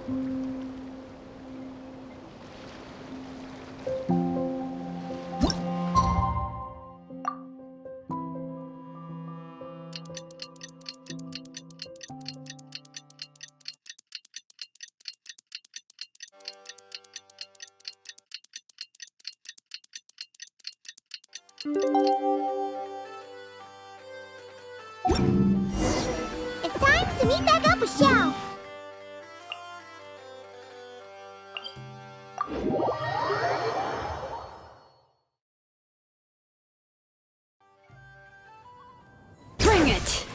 It's time to meet back up with Xiao. Bring it!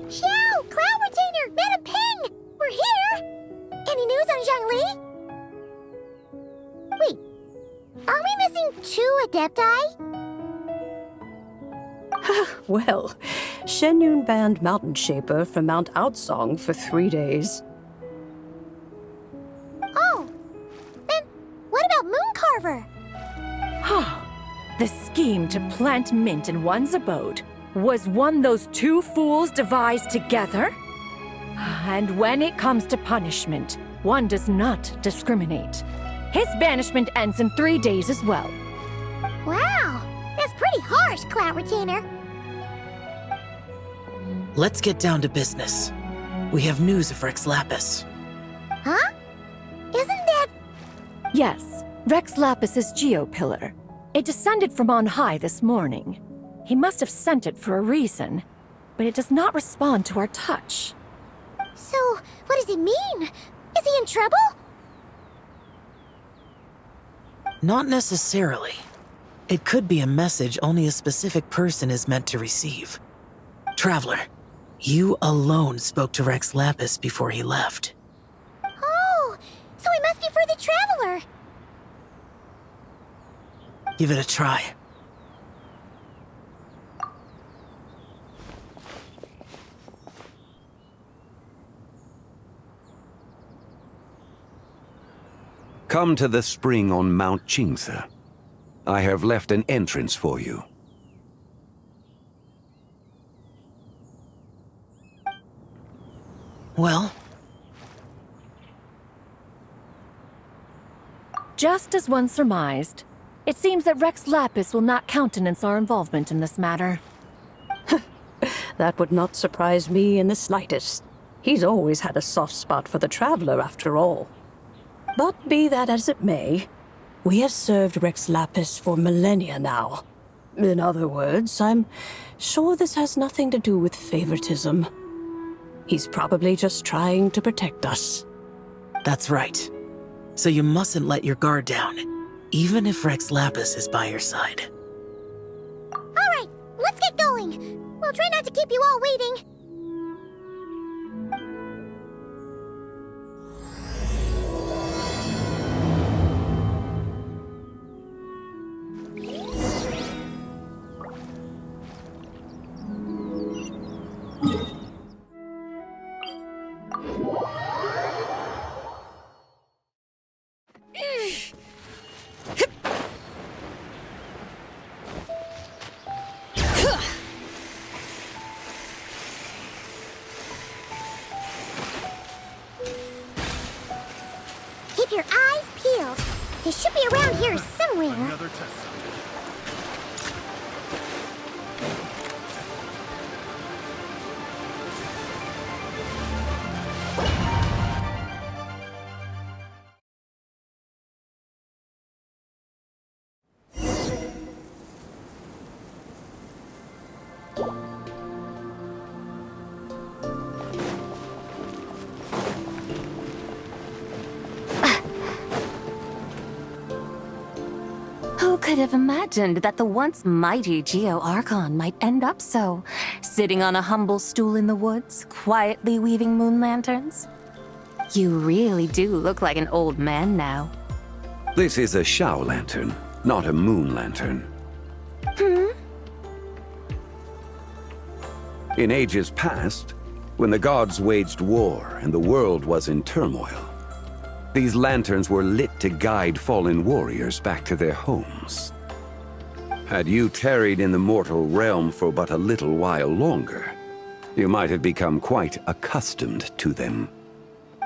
Xiao, Cloud Retainer, Madam Ping! We're here! Any news on Zhangli? Wait, are we missing 2 Adepti? Well, Shenyun banned Mountain Shaper from Mount Outsong for 3 days. Oh, then what about Mooncarver? The scheme to plant mint in one's abode was one those 2 fools devised together? And when it comes to punishment, one does not discriminate. His banishment ends in 3 days as well. Wow, that's pretty harsh, Cloud Retainer. Let's get down to business. We have news of Rex Lapis. Huh? Isn't that... Yes, Rex Lapis's Geopillar. It descended from on high this morning. He must have sent it for a reason, but it does not respond to our touch. So, what does it mean? Is he in trouble? Not necessarily. It could be a message only a specific person is meant to receive. Traveler, you alone spoke to Rex Lapis before he left. Oh, so it must be for the Traveler. Give it a try. Come to the spring on Mount Qingse. I have left an entrance for you. Well, Just as one surmised, it seems that Rex Lapis will not countenance our involvement in this matter. That would not surprise me in the slightest. He's always had a soft spot for the Traveler, after all. But be that as it may, we have served Rex Lapis for millennia now. In other words, I'm sure this has nothing to do with favoritism. He's probably just trying to protect us. that's right. So you mustn't let your guard down, even if Rex Lapis is by your side. All right, let's get going. We'll try not to keep you all waiting. Keep your eyes peeled. He should be around here somewhere. Another test. Who could have imagined that the once mighty Geo Archon might end up so, sitting on a humble stool in the woods, quietly weaving moon lanterns? You really do look like an old man now. This is a Shao lantern, not a moon lantern. In ages past, when the gods waged war and the world was in turmoil, these lanterns were lit to guide fallen warriors back to their homes. Had you tarried in the mortal realm for but a little while longer, you might have become quite accustomed to them.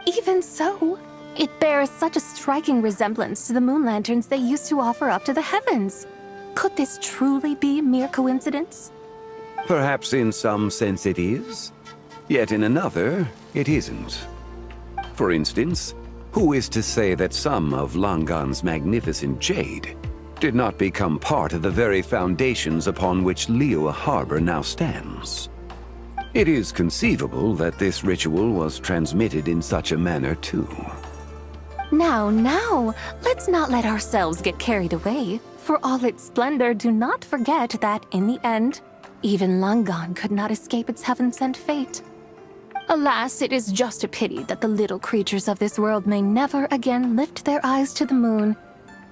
Even so, it bears such a striking resemblance to the moon lanterns they used to offer up to the heavens. Could this truly be mere coincidence? Perhaps in some sense it is, yet in another, it isn't. For instance, who is to say that some of Langan's magnificent jade did not become part of the very foundations upon which Liyue Harbor now stands? It is conceivable that this ritual was transmitted in such a manner too. Now, let's not let ourselves get carried away. For all its splendor, do not forget that, in the end, even Langan could not escape its heaven-sent fate. Alas, it is just a pity that the little creatures of this world may never again lift their eyes to the moon,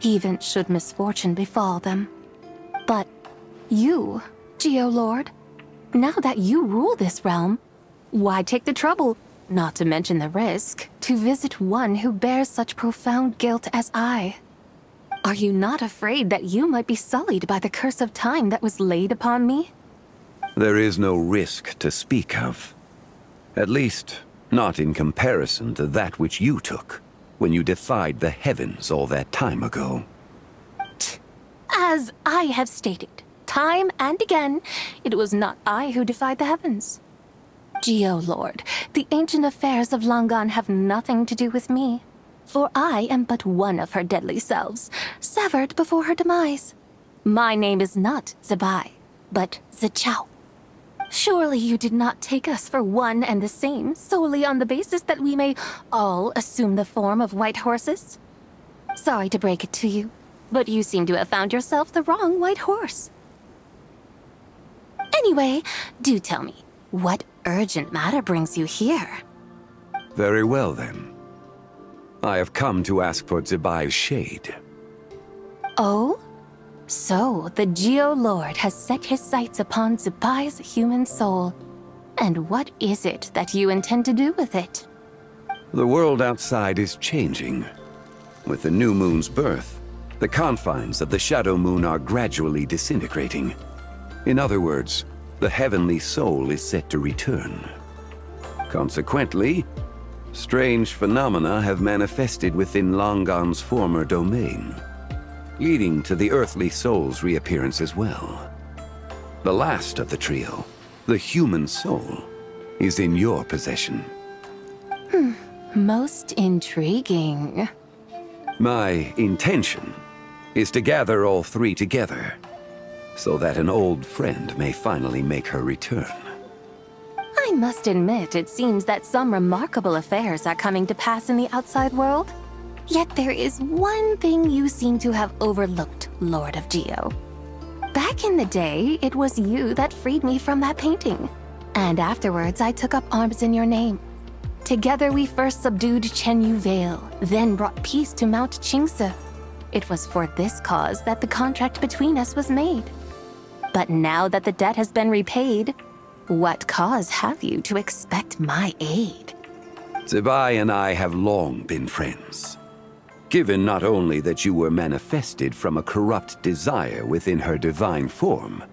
even should misfortune befall them. But you, Geolord, now that you rule this realm, why take the trouble, not to mention the risk, to visit one who bears such profound guilt as I? Are you not afraid that you might be sullied by the curse of time that was laid upon me? There is no risk to speak of. At least, not in comparison to that which you took when you defied the heavens all that time ago. As I have stated, time and again, it was not I who defied the heavens. Geolord, the ancient affairs of Langan have nothing to do with me, for I am but one of her deadly selves, severed before her demise. My name is not Zebai, but Zichao. Surely you did not take us for one and the same solely on the basis that we may all assume the form of white horses? Sorry to break it to you, but you seem to have found yourself the wrong white horse. Anyway, do tell me, what urgent matter brings you here? Very well then. I have come to ask for Zebai's shade. Oh? So, the Geolord has set his sights upon Zebai's human soul. And what is it that you intend to do with it? The world outside is changing. With the new moon's birth, the confines of the shadow moon are gradually disintegrating. In other words, the heavenly soul is set to return. Consequently, strange phenomena have manifested within Langan's former domain, leading to the earthly soul's reappearance as well. The last of the trio, the human soul, is in your possession. Most intriguing. My intention is to gather all three together, so that an old friend may finally make her return. I must admit, it seems that some remarkable affairs are coming to pass in the outside world. Yet there is one thing you seem to have overlooked, Lord of Geo. Back in the day, it was you that freed me from that painting. And afterwards, I took up arms in your name. Together, we first subdued Chenyu Vale, then brought peace to Mount Qingse. It was for this cause that the contract between us was made. But now that the debt has been repaid, what cause have you to expect my aid? Zebai and I have long been friends. Given not only that you were manifested from a corrupt desire within her divine form,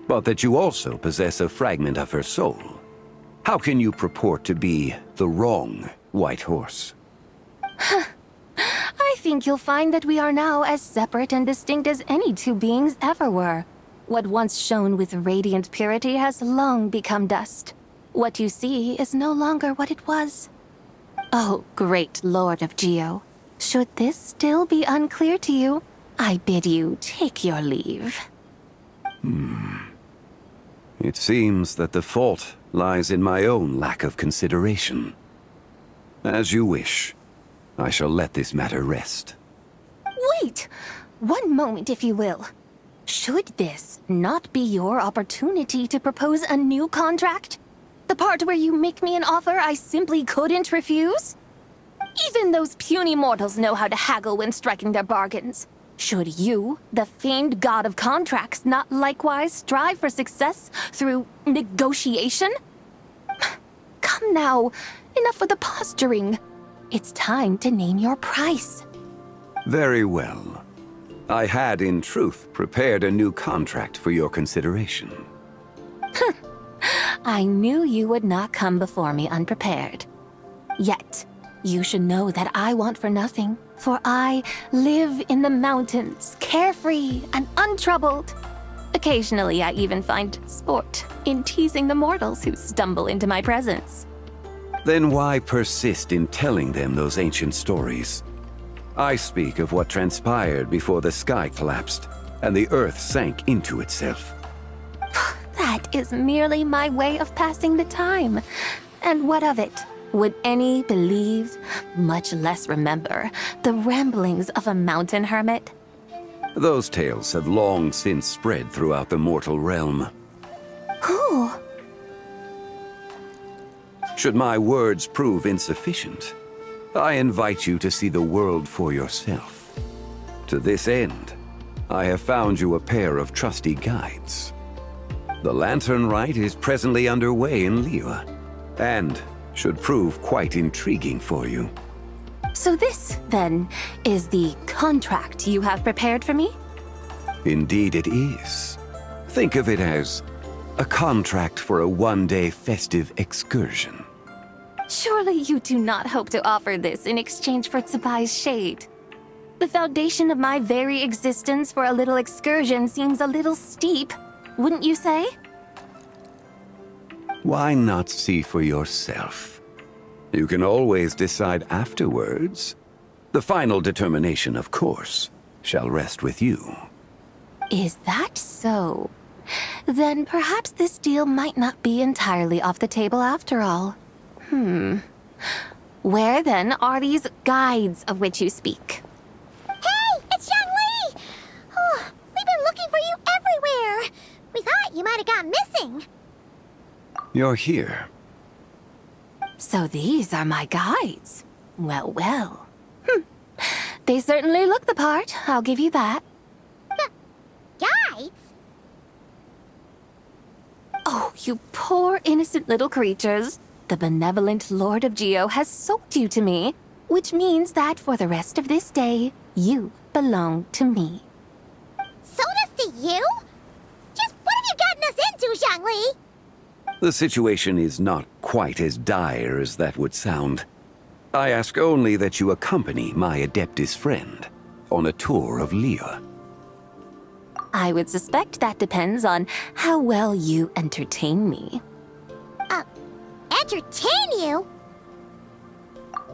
but that you also possess a fragment of her soul, how can you purport to be the wrong white horse? I think you'll find that we are now as separate and distinct as any two beings ever were. What once shone with radiant purity has long become dust. What you see is no longer what it was. Oh, great Lord of Geo. Should this still be unclear to you, I bid you take your leave. It seems that the fault lies in my own lack of consideration. As you wish. I shall let this matter rest. Wait! One moment, if you will. Should this not be your opportunity to propose a new contract? The part where you make me an offer I simply couldn't refuse? Even those puny mortals know how to haggle when striking their bargains. Should you, the famed god of contracts, not likewise strive for success through negotiation? Come now, enough with the posturing. It's time to name your price. Very well. I had, in truth, prepared a new contract for your consideration. I knew you would not come before me unprepared. Yet, you should know that I want for nothing, for I live in the mountains, carefree and untroubled. Occasionally, I even find sport in teasing the mortals who stumble into my presence. Then why persist in telling them those ancient stories? I speak of what transpired before the sky collapsed and the earth sank into itself. That is merely my way of passing the time. And what of it? Would any believe, much less remember, the ramblings of a mountain hermit? Those tales have long since spread throughout the mortal realm. Who? Should my words prove insufficient, I invite you to see the world for yourself. To this end, I have found you a pair of trusty guides. The lantern rite is presently underway in Liyue, and should prove quite intriguing for you. So this, then, is the contract you have prepared for me? Indeed it is. Think of it as a contract for a one-day festive excursion. Surely you do not hope to offer this in exchange for Tsubai's shade. The foundation of my very existence for a little excursion seems a little steep, wouldn't you say? Why not see for yourself? You can always decide afterwards. The final determination, of course, shall rest with you. Is that so? Then perhaps this deal might not be entirely off the table after all. Where then are these guides of which you speak? Hey, it's Zhangli! Oh, we've been looking for you everywhere. We thought you might have gone missing. You're here. So these are my guides. Well, well. They certainly look the part, I'll give you that. Guides? Oh, you poor innocent little creatures. The benevolent Lord of Geo has sold you to me, which means that for the rest of this day, you belong to me. Sold us to you? Just what have you gotten us into, Zhangli? The situation is not quite as dire as that would sound. I ask only that you accompany my Adeptus friend on a tour of Liyue. I would suspect that depends on how well you entertain me. Entertain you?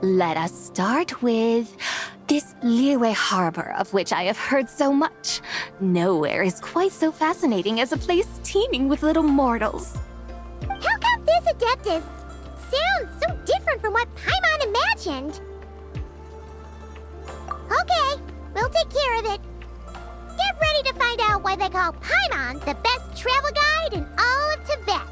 Let us start with this Liyue harbor of which I have heard so much. Nowhere is quite so fascinating as a place teeming with little mortals. How come this Adeptus sounds so different from what Paimon imagined? Okay, we'll take care of it. Get ready to find out why they call Paimon the best travel guide in all of Tibet.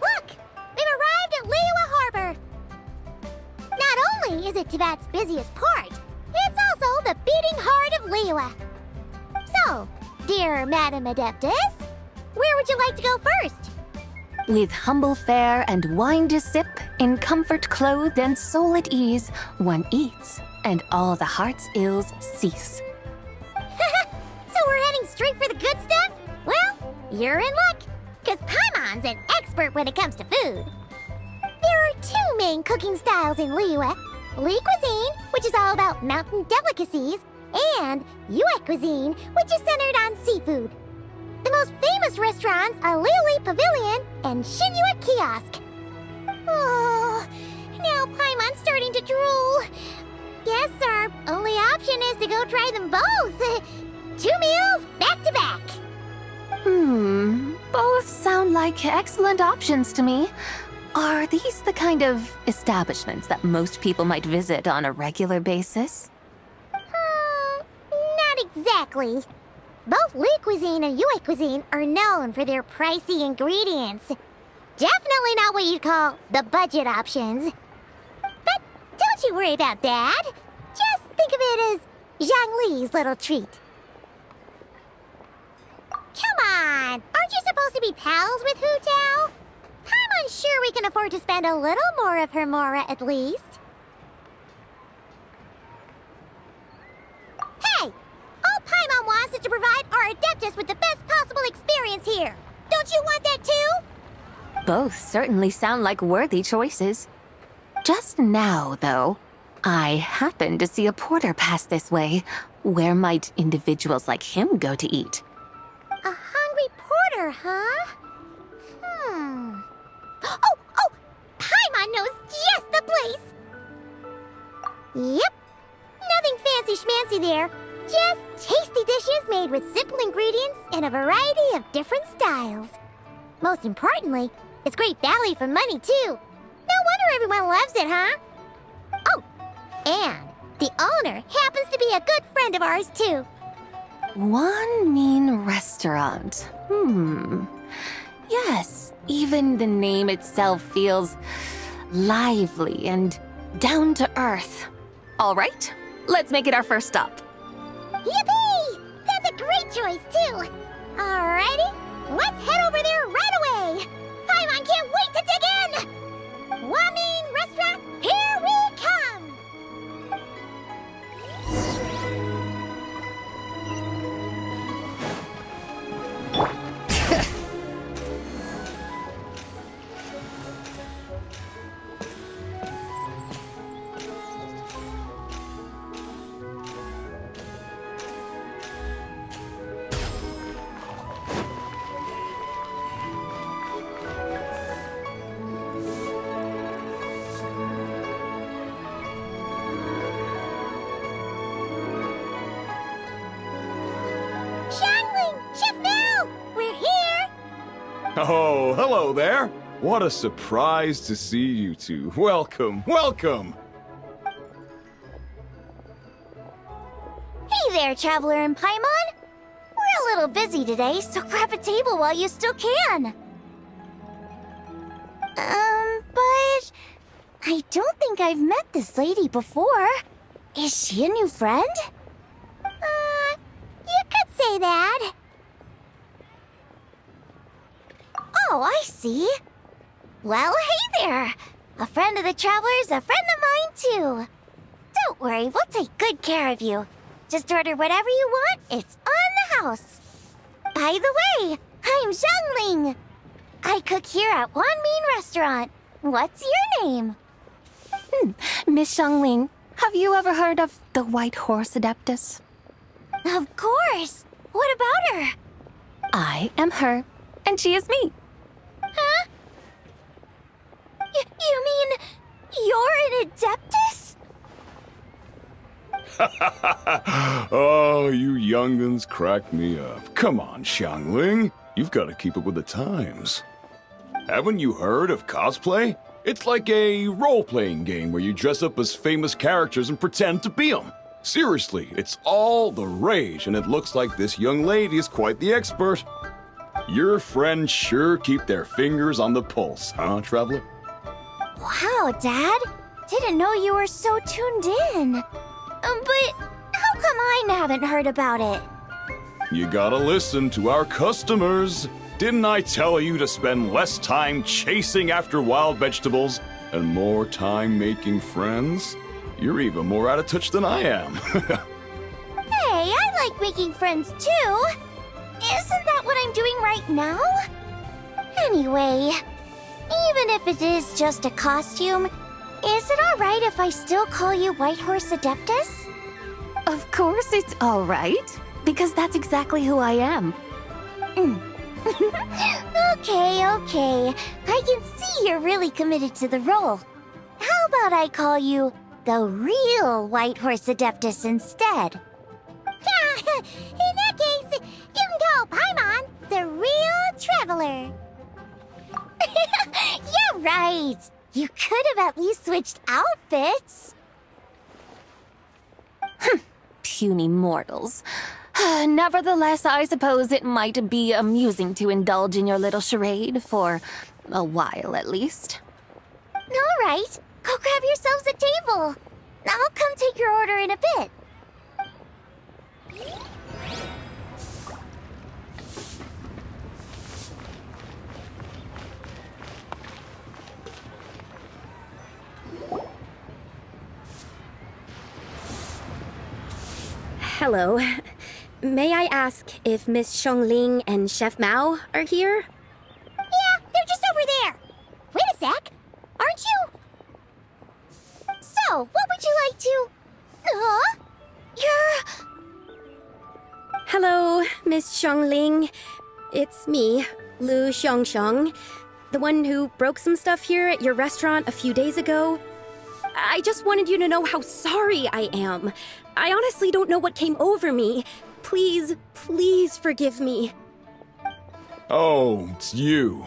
Look! We've arrived at Liyue Harbor. Not only is it Tibet's busiest port, it's also the beating heart of Liyue. So, dear Madam Adeptus, where would you like to go first? With humble fare and wine to sip, in comfort clothed and soul at ease, one eats, and all the heart's ills cease. So we're heading straight for the good stuff? Well, you're in luck, because Paimon's an expert when it comes to food. There are two main cooking styles in Liyue. Li cuisine, which is all about mountain delicacies, and Yue cuisine, which is centered on seafood. The most famous restaurants are Liyue Pavilion and Shinyue Kiosk. Oh, now Paimon's starting to drool. Guess our only option is to go try them both. 2 meals back to back. Both sound like excellent options to me. Are these the kind of establishments that most people might visit on a regular basis? Not exactly. Both Li cuisine and Yue cuisine are known for their pricey ingredients. Definitely not what you'd call the budget options. But don't you worry about that. Just think of it as Zhang Li's little treat. Come on! Aren't you supposed to be pals with Hu Tao? I'm sure we can afford to spend a little more of her mora at least. Hey! All Paimon wants is to provide our Adeptus with the best possible experience here. Don't you want that too? Both certainly sound like worthy choices. Just now, though, I happened to see a porter pass this way. Where might individuals like him go to eat? A hungry porter, huh? Oh! Paimon knows just the place! Yep. Nothing fancy schmancy there. Just tasty dishes made with simple ingredients in a variety of different styles. Most importantly, it's great value for money, too. No wonder everyone loves it, huh? Oh, and the owner happens to be a good friend of ours, too. One mean restaurant. Yes, even the name itself feels lively and down to earth. All right, let's make it our first stop. Yippee! That's a great choice, too. Alrighty, let's head over there right away. Paimon can't wait to dig in! Wamin Restaurant, here we come! Oh, hello there! What a surprise to see you two. Welcome, welcome! Hey there, Traveler and Paimon! We're a little busy today, so grab a table while you still can. But I don't think I've met this lady before. Is she a new friend? You could say that. Oh, I see. Well, hey there. A friend of the Traveler's a friend of mine, too. Don't worry, we'll take good care of you. Just order whatever you want, it's on the house. By the way, I'm Zhangling. I cook here at Wanmin Restaurant. What's your name? Miss Xiangling, have you ever heard of the White Horse Adeptus? Of course. What about her? I am her, and she is me. Huh? You mean you're an Adeptus? Oh, you young'uns crack me up. Come on, Xiangling. You've got to keep up with the times. Haven't you heard of cosplay? It's like a role-playing game where you dress up as famous characters and pretend to be them. Seriously, it's all the rage, and it looks like this young lady is quite the expert. Your friends sure keep their fingers on the pulse, huh, Traveler? Wow, Dad. Didn't know you were so tuned in. But how come I haven't heard about it? You gotta listen to our customers. Didn't I tell you to spend less time chasing after wild vegetables and more time making friends? You're even more out of touch than I am. Hey, I like making friends too. Isn't that what I'm doing right now? Anyway, even if it is just a costume, is it alright if I still call you White Horse Adeptus? Of course it's all right, because that's exactly who I am. Okay. I can see you're really committed to the role. How about I call you the real White Horse Adeptus instead? In that case, you can call Paimon the real Traveler. Yeah, right. You could have at least switched outfits. Puny mortals. Nevertheless, I suppose it might be amusing to indulge in your little charade, for a while at least. All right. Go grab yourselves a table. I'll come take your order in a bit. Hello. May I ask if Miss Xiongling and Chef Mao are here? Yeah, they're just over there. Wait a sec. Aren't you? So, what would you like to... Huh? You're... Hello, Miss Xiongling. It's me, Lu Xiongxiong, the one who broke some stuff here at your restaurant a few days ago. I just wanted you to know how sorry I am. I honestly don't know what came over me. Please, please forgive me. Oh, it's you.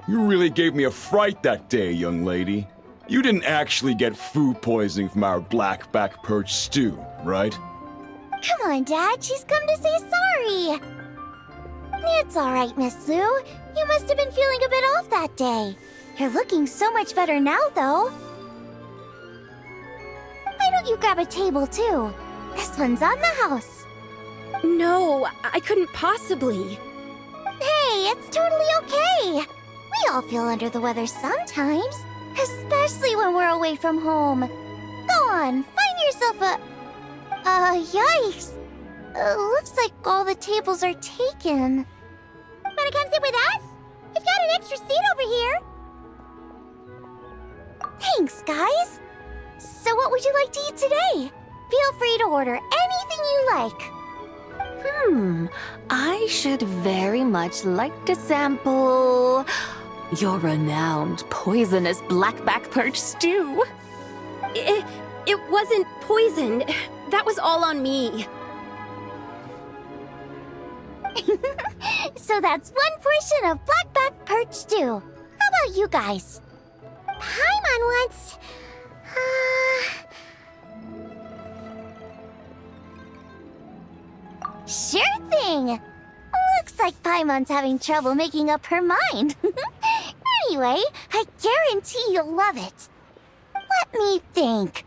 You really gave me a fright that day, young lady. You didn't actually get food poisoning from our black-back perch stew, right? Come on, Dad. She's come to say sorry. It's all right, Miss Lu. You must have been feeling a bit off that day. You're looking so much better now, though. Why don't you grab a table, too? This one's on the house. No, I couldn't possibly. Hey, it's totally okay. We all feel under the weather sometimes, especially when we're away from home. Go on, find yourself a... yikes. Looks like all the tables are taken. Wanna come sit with us? We've got an extra seat over here. Thanks, guys. So what would you like to eat today? Feel free to order anything you like. I should very much like to sample your renowned poisonous blackback perch stew. It wasn't poisoned. That was all on me. So that's one portion of blackback perch stew. How about you guys? Paimon wants... Sure thing! Looks like Paimon's having trouble making up her mind. Anyway, I guarantee you'll love it. Let me think.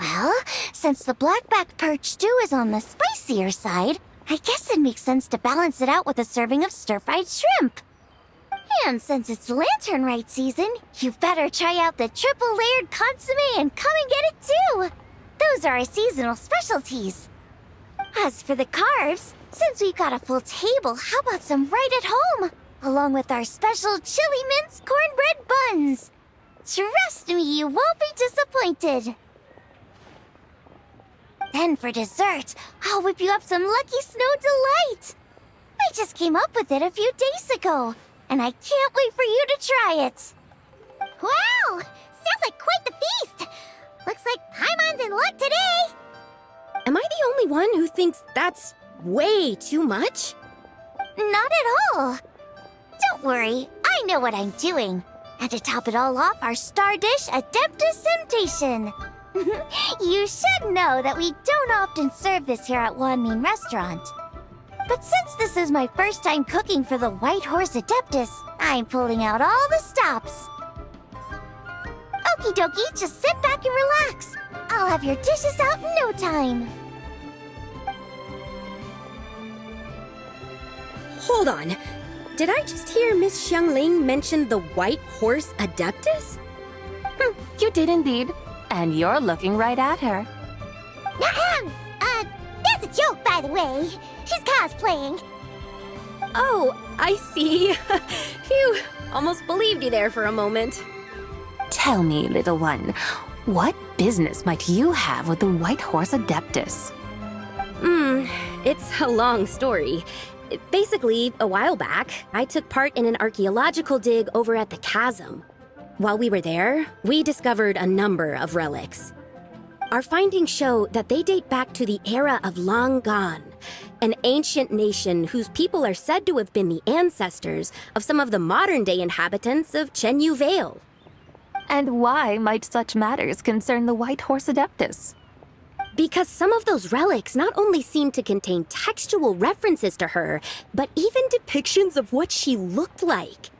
Well, since the blackback perch stew is on the spicier side, I guess it makes sense to balance it out with a serving of stir-fried shrimp. And since it's lantern rite season, you better try out the triple-layered consomme and come and get it too! Those are our seasonal specialties. As for the carbs, since we've got a full table, how about some right at home? Along with our special chili mince cornbread buns. Trust me, you won't be disappointed. Then for dessert, I'll whip you up some Lucky Snow Delight. I just came up with it a few days ago, and I can't wait for you to try it. Wow! Sounds like quite the feast! Looks like Paimon's in luck today! Am I the only one who thinks that's way too much? Not at all. Don't worry, I know what I'm doing. And to top it all off, our star dish, Adeptus Temptation. You should know that we don't often serve this here at Wanmin Restaurant. But since this is my first time cooking for the White Horse Adeptus, I'm pulling out all the stops. Okie dokie, just sit back and relax. I'll have your dishes out in no time. Hold on. Did I just hear Miss Xiangling mention the White Horse Adeptus? You did indeed. And you're looking right at her. That's a joke, by the way. She's cosplaying. Oh, I see. Phew, almost believed you there for a moment. Tell me, little one, what business might you have with the White Horse Adeptus? It's a long story. Basically, a while back, I took part in an archaeological dig over at the chasm. While we were there, we discovered a number of relics. Our findings show that they date back to the era of Long Gone, an ancient nation whose people are said to have been the ancestors of some of the modern-day inhabitants of Chenyu Vale. And why might such matters concern the White Horse Adeptus? Because some of those relics not only seem to contain textual references to her, but even depictions of what she looked like.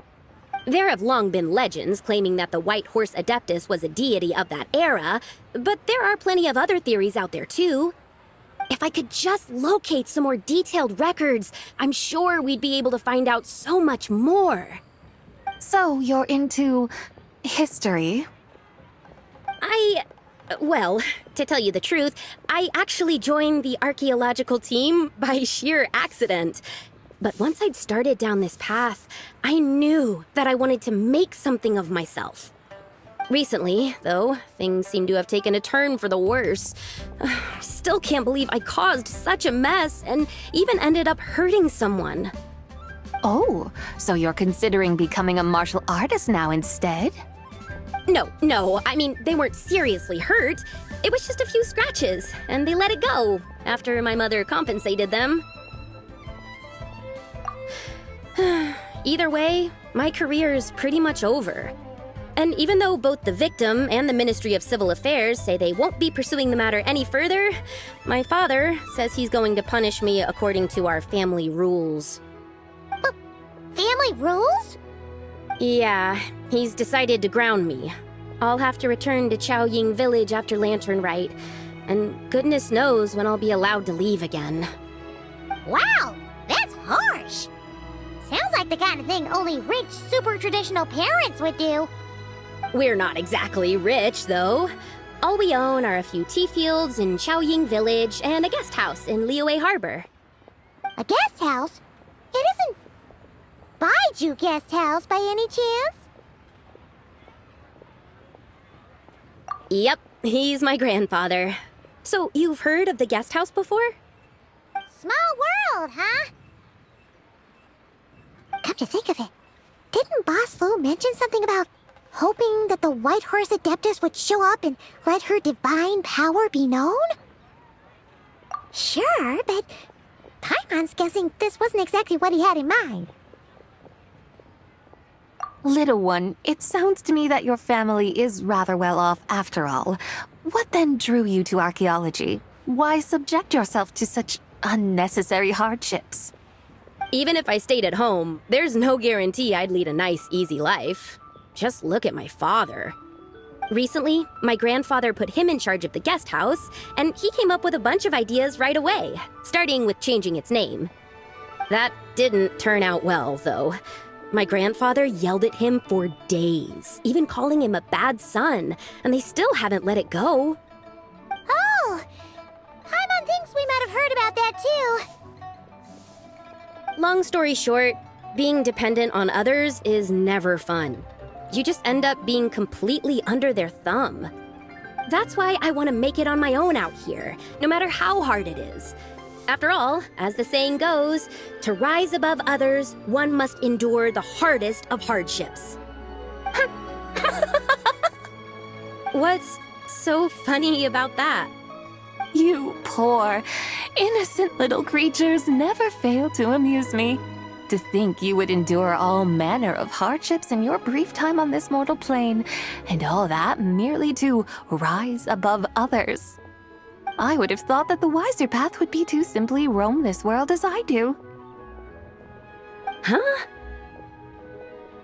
There have long been legends claiming that the White Horse Adeptus was a deity of that era, but there are plenty of other theories out there too. If I could just locate some more detailed records, I'm sure we'd be able to find out so much more. So you're into history? Well, to tell you the truth, I actually joined the archaeological team by sheer accident. But once I'd started down this path, I knew that I wanted to make something of myself. Recently, though, things seem to have taken a turn for the worse. I still can't believe I caused such a mess and even ended up hurting someone. Oh, so you're considering becoming a martial artist now instead? No, I mean, they weren't seriously hurt. It was just a few scratches, and they let it go after my mother compensated them. Either way, my career's pretty much over. And even though both the victim and the Ministry of Civil Affairs say they won't be pursuing the matter any further, my father says he's going to punish me according to our family rules. Family rules? Yeah, he's decided to ground me. I'll have to return to Chaoying Village after Lantern Rite, and goodness knows when I'll be allowed to leave again. Wow, that's harsh. Sounds like the kind of thing only rich, super traditional parents would do. We're not exactly rich, though. All we own are a few tea fields in Chaoying Village and a guest house in Liyue Harbor. A guest house? It isn't Baiju Guest House by any chance? Yep, he's my grandfather. So, you've heard of the guest house before? Small world, huh? Come to think of it, didn't Boss Lu mention something about hoping that the White Horse Adeptus would show up and let her divine power be known? Sure, but Paimon's guessing this wasn't exactly what he had in mind. Little one, it sounds to me that your family is rather well off after all. What then drew you to archaeology? Why subject yourself to such unnecessary hardships? Even if I stayed at home, there's no guarantee I'd lead a nice, easy life. Just look at my father. Recently, my grandfather put him in charge of the guest house, and he came up with a bunch of ideas right away, starting with changing its name. That didn't turn out well, though. My grandfather yelled at him for days, even calling him a bad son, and they still haven't let it go. Oh, Paimon thinks we might have heard about that too. Long story short, being dependent on others is never fun. You just end up being completely under their thumb. That's why I want to make it on my own out here, no matter how hard it is. After all, as the saying goes, to rise above others, one must endure the hardest of hardships. What's so funny about that? You poor, innocent little creatures never fail to amuse me. To think you would endure all manner of hardships in your brief time on this mortal plane, and all that merely to rise above others. I would have thought that the wiser path would be to simply roam this world as I do. Huh?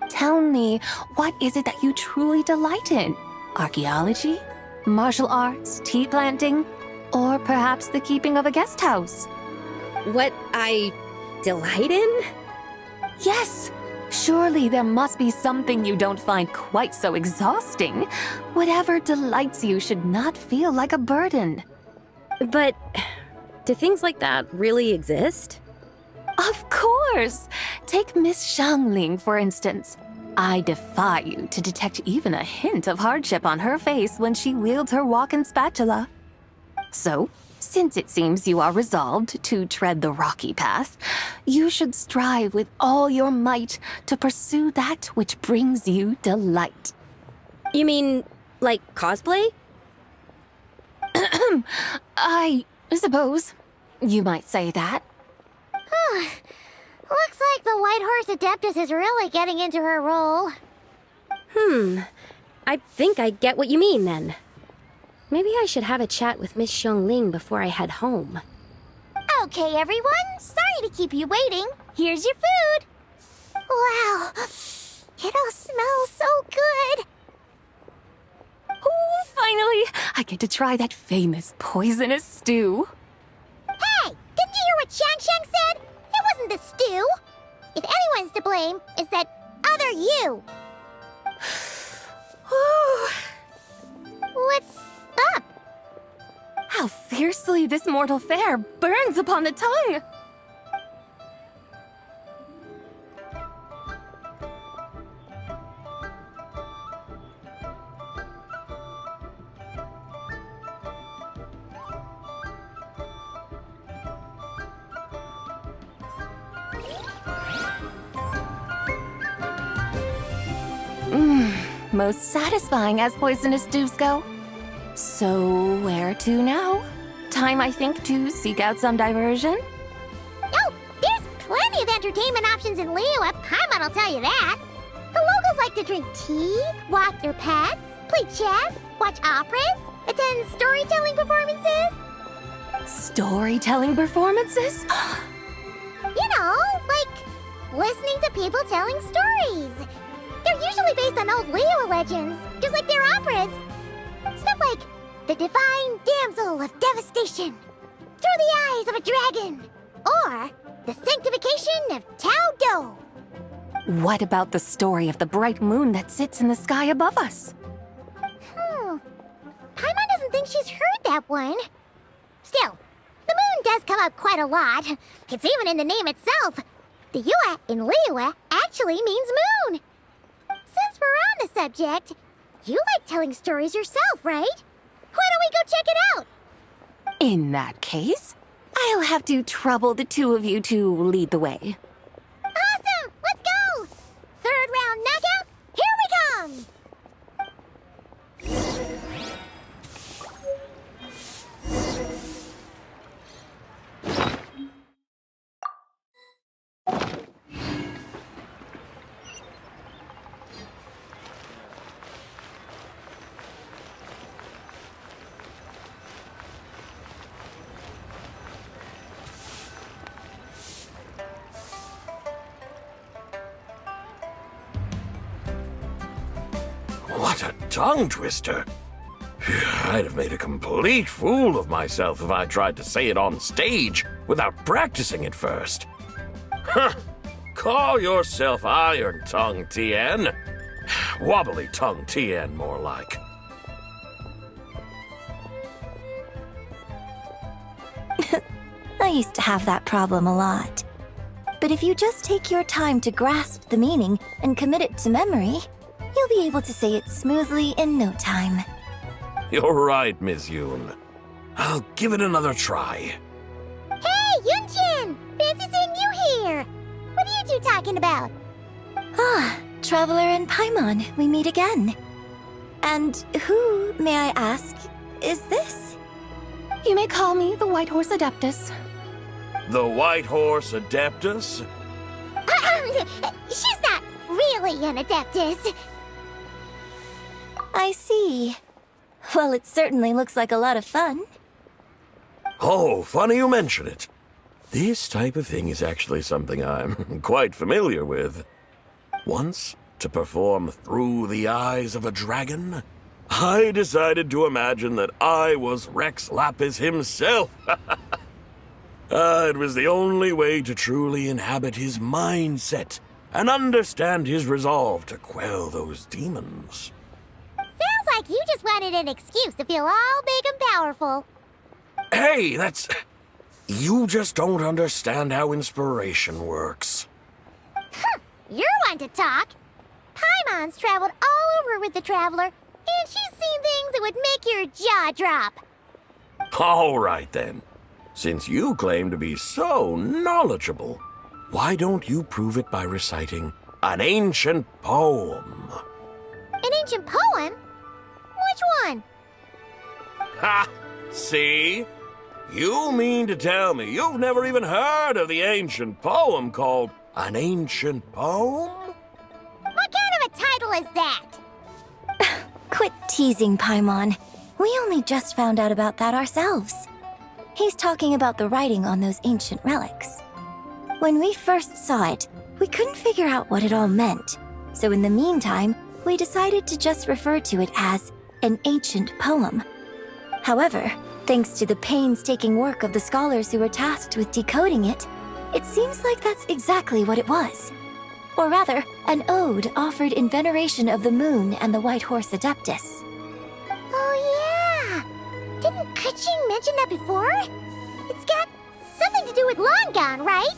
Tell me, what is it that you truly delight in? Archaeology? Martial arts? Tea planting? Or perhaps the keeping of a guest house? What I delight in? Yes! Surely there must be something you don't find quite so exhausting. Whatever delights you should not feel like a burden. But do things like that really exist? Of course! Take Miss Xiangling, for instance. I defy you to detect even a hint of hardship on her face when she wields her walking spatula. So, since it seems you are resolved to tread the rocky path, you should strive with all your might to pursue that which brings you delight. You mean, like cosplay? I suppose you might say that. Looks like the White Horse Adeptus is really getting into her role. I think I get what you mean then. Maybe I should have a chat with Miss Xiangling before I head home. Okay, everyone. Sorry to keep you waiting. Here's your food. Wow. It all smells so good. Oh, finally! I get to try that famous poisonous stew. Hey, didn't you hear what Shang said? It wasn't the stew. If anyone's to blame, it's that other you. What's up? How fiercely this mortal fare burns upon the tongue! Most satisfying as poisonous stews go. So, where to now? Time, I think, to seek out some diversion? Oh, there's plenty of entertainment options in Liyue, Paimon will tell you that. The locals like to drink tea, walk their pets, play chess, watch operas, attend storytelling performances. Storytelling performances? You know, like listening to people telling stories. They're usually based on old Liyue legends, just like their operas. Stuff like the Divine Damsel of Devastation, Through the Eyes of a Dragon, or the Sanctification of Tao Do. What about the story of the bright moon that sits in the sky above us? Paimon doesn't think she's heard that one. Still, the moon does come up quite a lot. It's even in the name itself. The Yue in Liyue actually means moon. Since we're on the subject, you like telling stories yourself, right? Why don't we go check it out? In that case, I'll have to trouble the two of you to lead the way. Awesome! Let's go! Third round knockout, here we come! What a tongue twister! I'd have made a complete fool of myself if I tried to say it on stage without practicing it first. Huh! Call yourself Iron Tongue, Tien. Wobbly Tongue, Tien, more like. I used to have that problem a lot. But if you just take your time to grasp the meaning and commit it to memory, you'll be able to say it smoothly in no time. You're right, Miss Yoon. I'll give it another try. Hey, Yunchin! Fancy seeing you here! What are you two talking about? Ah, Traveler and Paimon, we meet again. And who, may I ask, is this? You may call me the White Horse Adeptus. The White Horse Adeptus? She's not really an Adeptus. I see. Well, it certainly looks like a lot of fun. Oh, funny you mention it. This type of thing is actually something I'm quite familiar with. Once, to perform Through the Eyes of a Dragon, I decided to imagine that I was Rex Lapis himself. It was the only way to truly inhabit his mindset and understand his resolve to quell those demons. Sounds like you just wanted an excuse to feel all big and powerful. Hey, that's... You just don't understand how inspiration works. You're one to talk. Paimon's traveled all over with the Traveler, and she's seen things that would make your jaw drop. All right, then. Since you claim to be so knowledgeable, why don't you prove it by reciting an ancient poem? An ancient poem? Which one? Ha! See? You mean to tell me you've never even heard of the ancient poem called An Ancient Poem? What kind of a title is that? Quit teasing, Paimon. We only just found out about that ourselves. He's talking about the writing on those ancient relics. When we first saw it, we couldn't figure out what it all meant. So in the meantime, we decided to just refer to it as an ancient poem. However, thanks to the painstaking work of the scholars who were tasked with decoding it, it seems like that's exactly what it was. Or rather, an ode offered in veneration of the moon and the white horse Adeptus. Oh yeah! Didn't Kuching mention that before? It's got something to do with long gone, right?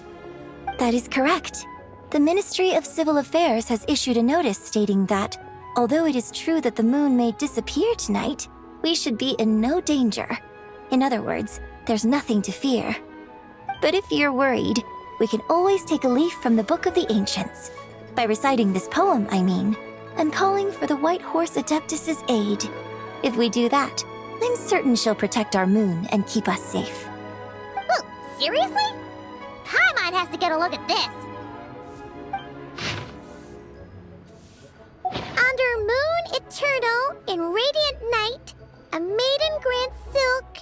That is correct. The Ministry of Civil Affairs has issued a notice stating that, although it is true that the moon may disappear tonight, we should be in no danger. In other words, there's nothing to fear. But if you're worried, we can always take a leaf from the Book of the Ancients. By reciting this poem, I mean, and calling for the White Horse Adeptus' aid. If we do that, I'm certain she'll protect our moon and keep us safe. Oh, seriously? Paimon has to get a look at this. Under moon eternal in radiant night, a maiden grants silk,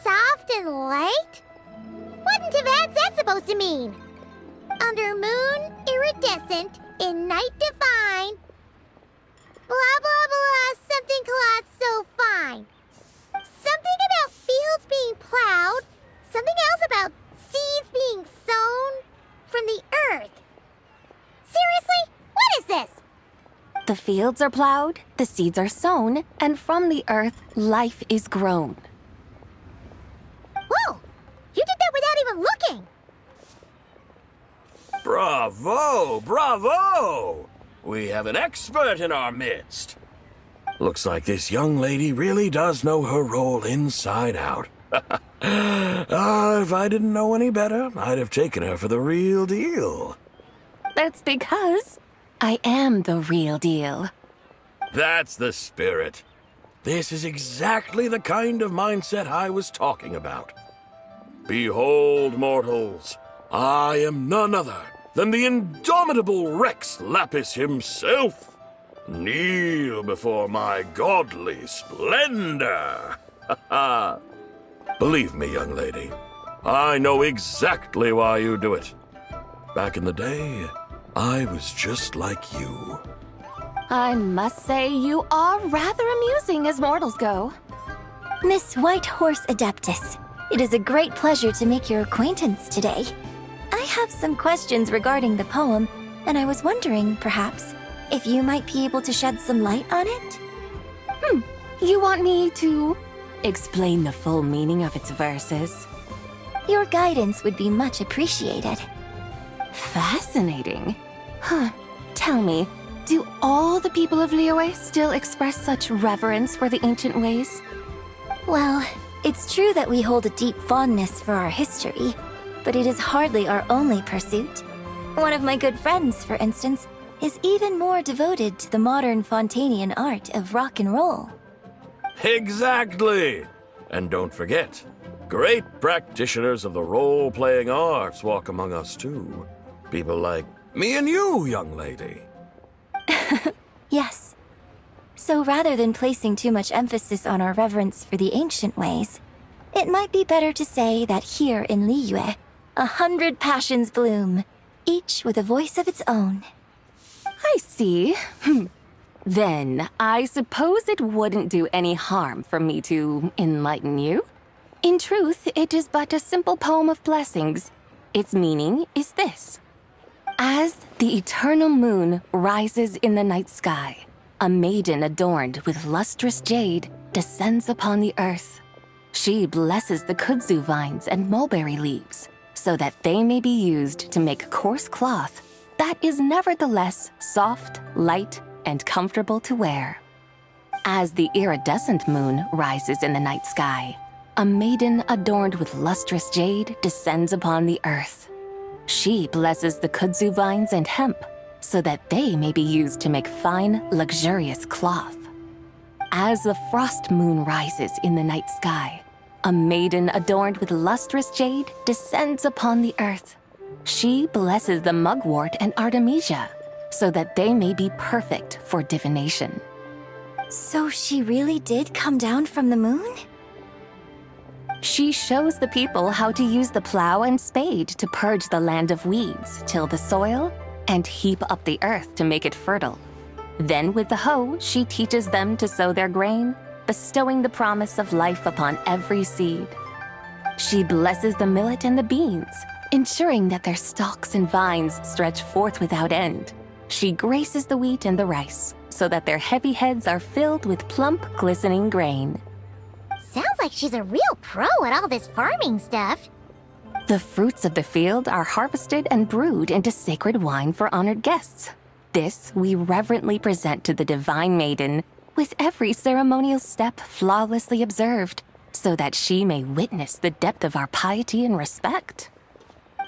soft and light? What in Tibet's that supposed to mean? Under moon iridescent in night divine. Blah blah blah, something cloth so fine. Something about fields being plowed, something else about seeds being sown from the earth. Seriously? What is this? The fields are plowed, the seeds are sown, and from the earth, life is grown. Whoa! You did that without even looking! Bravo! Bravo! We have an expert in our midst. Looks like this young lady really does know her role inside out. If I didn't know any better, I'd have taken her for the real deal. That's because I am the real deal. That's the spirit. This is exactly the kind of mindset I was talking about. Behold, mortals, I am none other than the indomitable Rex Lapis himself. Kneel before my godly splendor. Believe me, young lady, I know exactly why you do it. Back in the day, I was just like you. I must say you are rather amusing as mortals go. Miss White Horse Adeptus, it is a great pleasure to make your acquaintance today. I have some questions regarding the poem, and I was wondering, perhaps, if you might be able to shed some light on it? You want me to explain the full meaning of its verses? Your guidance would be much appreciated. Fascinating. Tell me, do all the people of Liyue still express such reverence for the ancient ways? Well, it's true that we hold a deep fondness for our history, but it is hardly our only pursuit. One of my good friends, for instance, is even more devoted to the modern Fontanian art of rock and roll. Exactly! And don't forget, great practitioners of the role-playing arts walk among us too. People like me and you, young lady. Yes. So rather than placing too much emphasis on our reverence for the ancient ways, it might be better to say that here in Liyue, 100 passions bloom, each with a voice of its own. I see. Then, I suppose it wouldn't do any harm for me to enlighten you. In truth, it is but a simple poem of blessings. Its meaning is this. As the eternal moon rises in the night sky, a maiden adorned with lustrous jade descends upon the earth. She blesses the kudzu vines and mulberry leaves so that they may be used to make coarse cloth that is nevertheless soft, light, and comfortable to wear. As the iridescent moon rises in the night sky, a maiden adorned with lustrous jade descends upon the earth. She blesses the kudzu vines and hemp so that they may be used to make fine, luxurious cloth. As the frost moon rises in the night sky, a maiden adorned with lustrous jade descends upon the earth. She blesses the mugwort and artemisia so that they may be perfect for divination. So she really did come down from the moon? She shows the people how to use the plow and spade to purge the land of weeds, till the soil, and heap up the earth to make it fertile. Then with the hoe, she teaches them to sow their grain, bestowing the promise of life upon every seed. She blesses the millet and the beans, ensuring that their stalks and vines stretch forth without end. She graces the wheat and the rice, so that their heavy heads are filled with plump, glistening grain. Sounds like she's a real pro at all this farming stuff. The fruits of the field are harvested and brewed into sacred wine for honored guests. This we reverently present to the divine maiden, with every ceremonial step flawlessly observed, so that she may witness the depth of our piety and respect.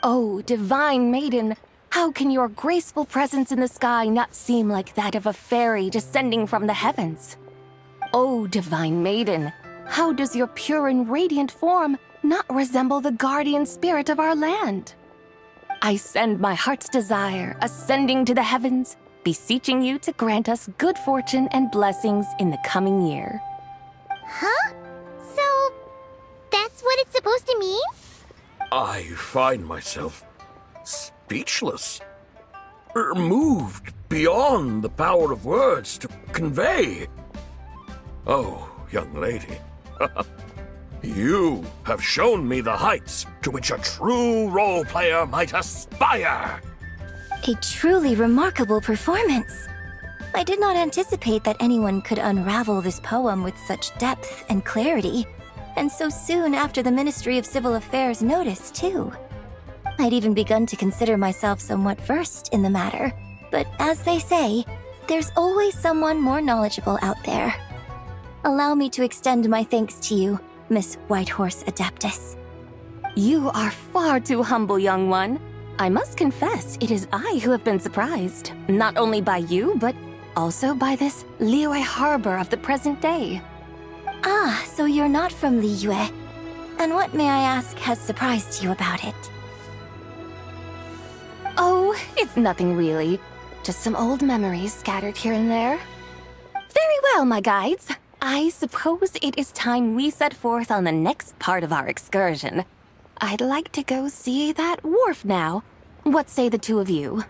Oh, divine maiden, how can your graceful presence in the sky not seem like that of a fairy descending from the heavens? Oh, divine maiden, how does your pure and radiant form not resemble the guardian spirit of our land? I send my heart's desire, ascending to the heavens, beseeching you to grant us good fortune and blessings in the coming year. Huh? So, that's what it's supposed to mean? I find myself speechless, moved beyond the power of words to convey. Oh, young lady, you have shown me the heights to which a true role player might aspire. A truly remarkable performance. I did not anticipate that anyone could unravel this poem with such depth and clarity, and so soon after the Ministry of Civil Affairs noticed, too. I'd even begun to consider myself somewhat versed in the matter, but as they say, there's always someone more knowledgeable out there. Allow me to extend my thanks to you, Miss Whitehorse Adeptus. You are far too humble, young one. I must confess, it is I who have been surprised, not only by you, but also by this Liyue harbor of the present day. Ah, so you're not from Liyue. And what, may I ask, has surprised you about it? Oh, it's nothing really. Just some old memories scattered here and there. Very well, my guides. I suppose it is time we set forth on the next part of our excursion. I'd like to go see that wharf now. What say the two of you?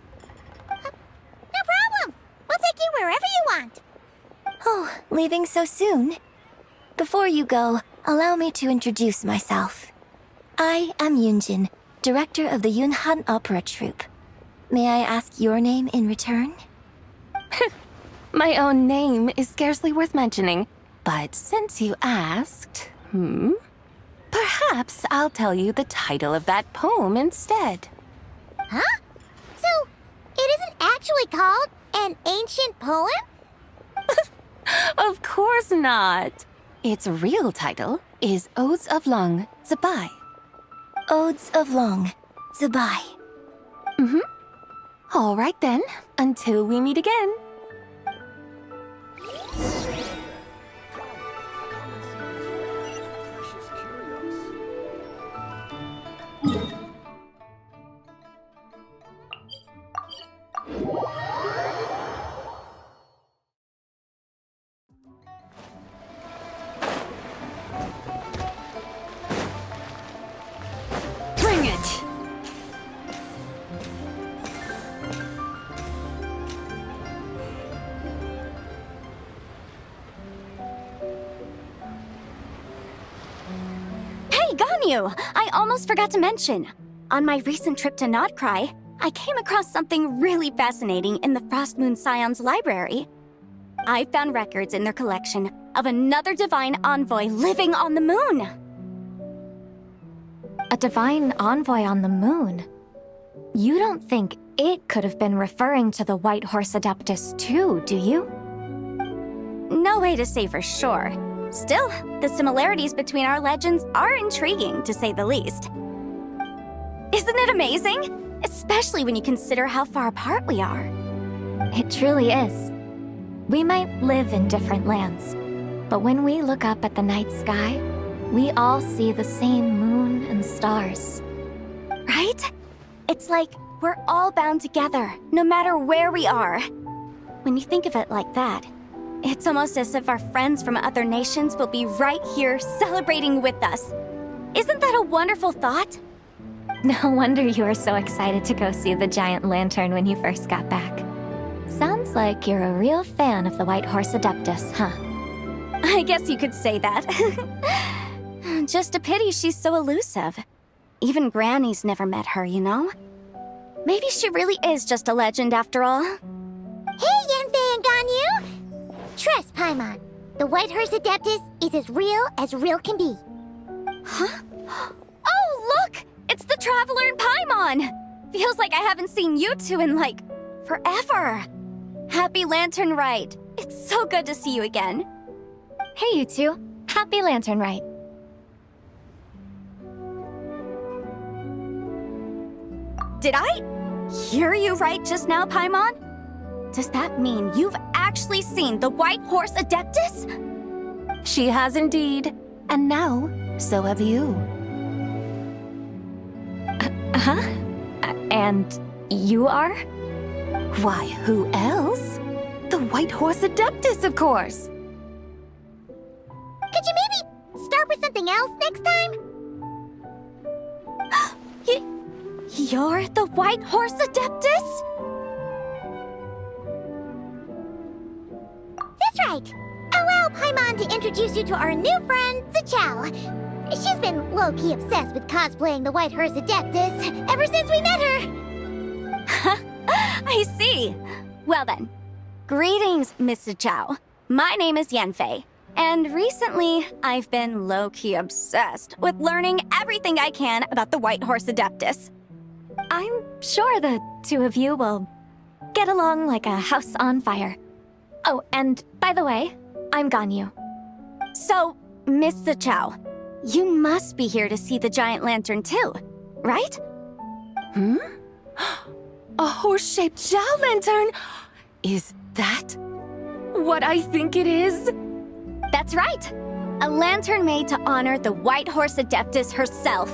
No problem. We'll take you wherever you want. Oh, leaving so soon? Before you go, allow me to introduce myself. I am Yunjin, director of the Yunhan Opera Troupe. May I ask your name in return? My own name is scarcely worth mentioning, but since you asked, perhaps I'll tell you the title of that poem instead. Huh? So, it isn't actually called an ancient poem? Of course not. Its real title is Odes of Long Zabai. Odes of Long Zabai. All right then, until we meet again. Bring it! Hey, Ganyu! I almost forgot to mention. On my recent trip to Notcry, I came across something really fascinating in the Frostmoon Scion's library. I found records in their collection of another divine envoy living on the moon. A divine envoy on the moon? You don't think it could have been referring to the White Horse Adeptus too, do you? No way to say for sure. Still, the similarities between our legends are intriguing, to say the least. Isn't it amazing? Especially when you consider how far apart we are. It truly is. We might live in different lands, but when we look up at the night sky, we all see the same moon and stars. Right? It's like we're all bound together, no matter where we are. When you think of it like that, It's almost as if our friends from other nations will be right here celebrating with us. Isn't that a wonderful thought? No wonder you were so excited to go see the giant lantern when you first got back. Sounds like you're a real fan of the White Horse Adeptus, huh? I guess you could say that. Just a pity she's so elusive. Even Granny's never met her, you know? Maybe she really is just a legend after all. Hey, Yanfei and Ganyu! Trust, Paimon. The White Horse Adeptus is as real can be. Huh? Oh, look! It's the Traveler and Paimon! Feels like I haven't seen you two in, like, forever. Happy Lantern Rite. It's so good to see you again. Hey, you two. Happy Lantern Rite. Did I hear you right just now, Paimon? Does that mean you've actually seen the White Horse Adeptus? She has indeed. And now, so have you. Huh? And you are? Why, who else? The White Horse Adeptus, of course. Could you maybe start with something else next time? You're the White Horse Adeptus? That's right. Allow Paimon to introduce you to our new friend, Zichao. She's been low-key obsessed with cosplaying the White Horse Adeptus ever since we met her. I see. Well then, greetings, Miss Zichao. My name is Yanfei, and recently I've been low-key obsessed with learning everything I can about the White Horse Adeptus. I'm sure the two of you will get along like a house on fire. Oh, and by the way, I'm Ganyu. So, Miss Zichao, you must be here to see the giant lantern too, right? A horse-shaped Zhao lantern? Is that what I think it is? That's right. A lantern made to honor the White Horse Adeptus herself.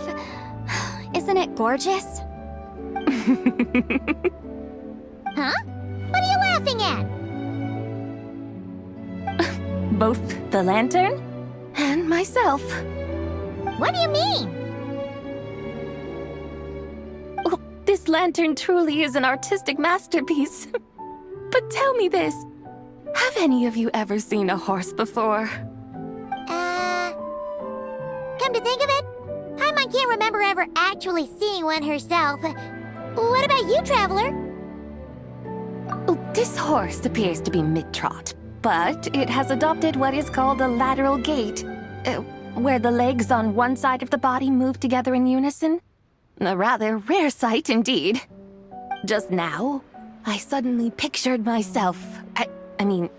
Isn't it gorgeous? Huh? What are you laughing at? Both the lantern and myself. What do you mean? Well, this lantern truly is an artistic masterpiece. But tell me this. Have any of you ever seen a horse before? Come to think of it, Paimon can't remember ever actually seeing one herself. What about you, Traveler? Oh, this horse appears to be mid-trot, but it has adopted what is called a lateral gait, where the legs on one side of the body move together in unison. A rather rare sight indeed. Just now, I suddenly pictured myself, I mean,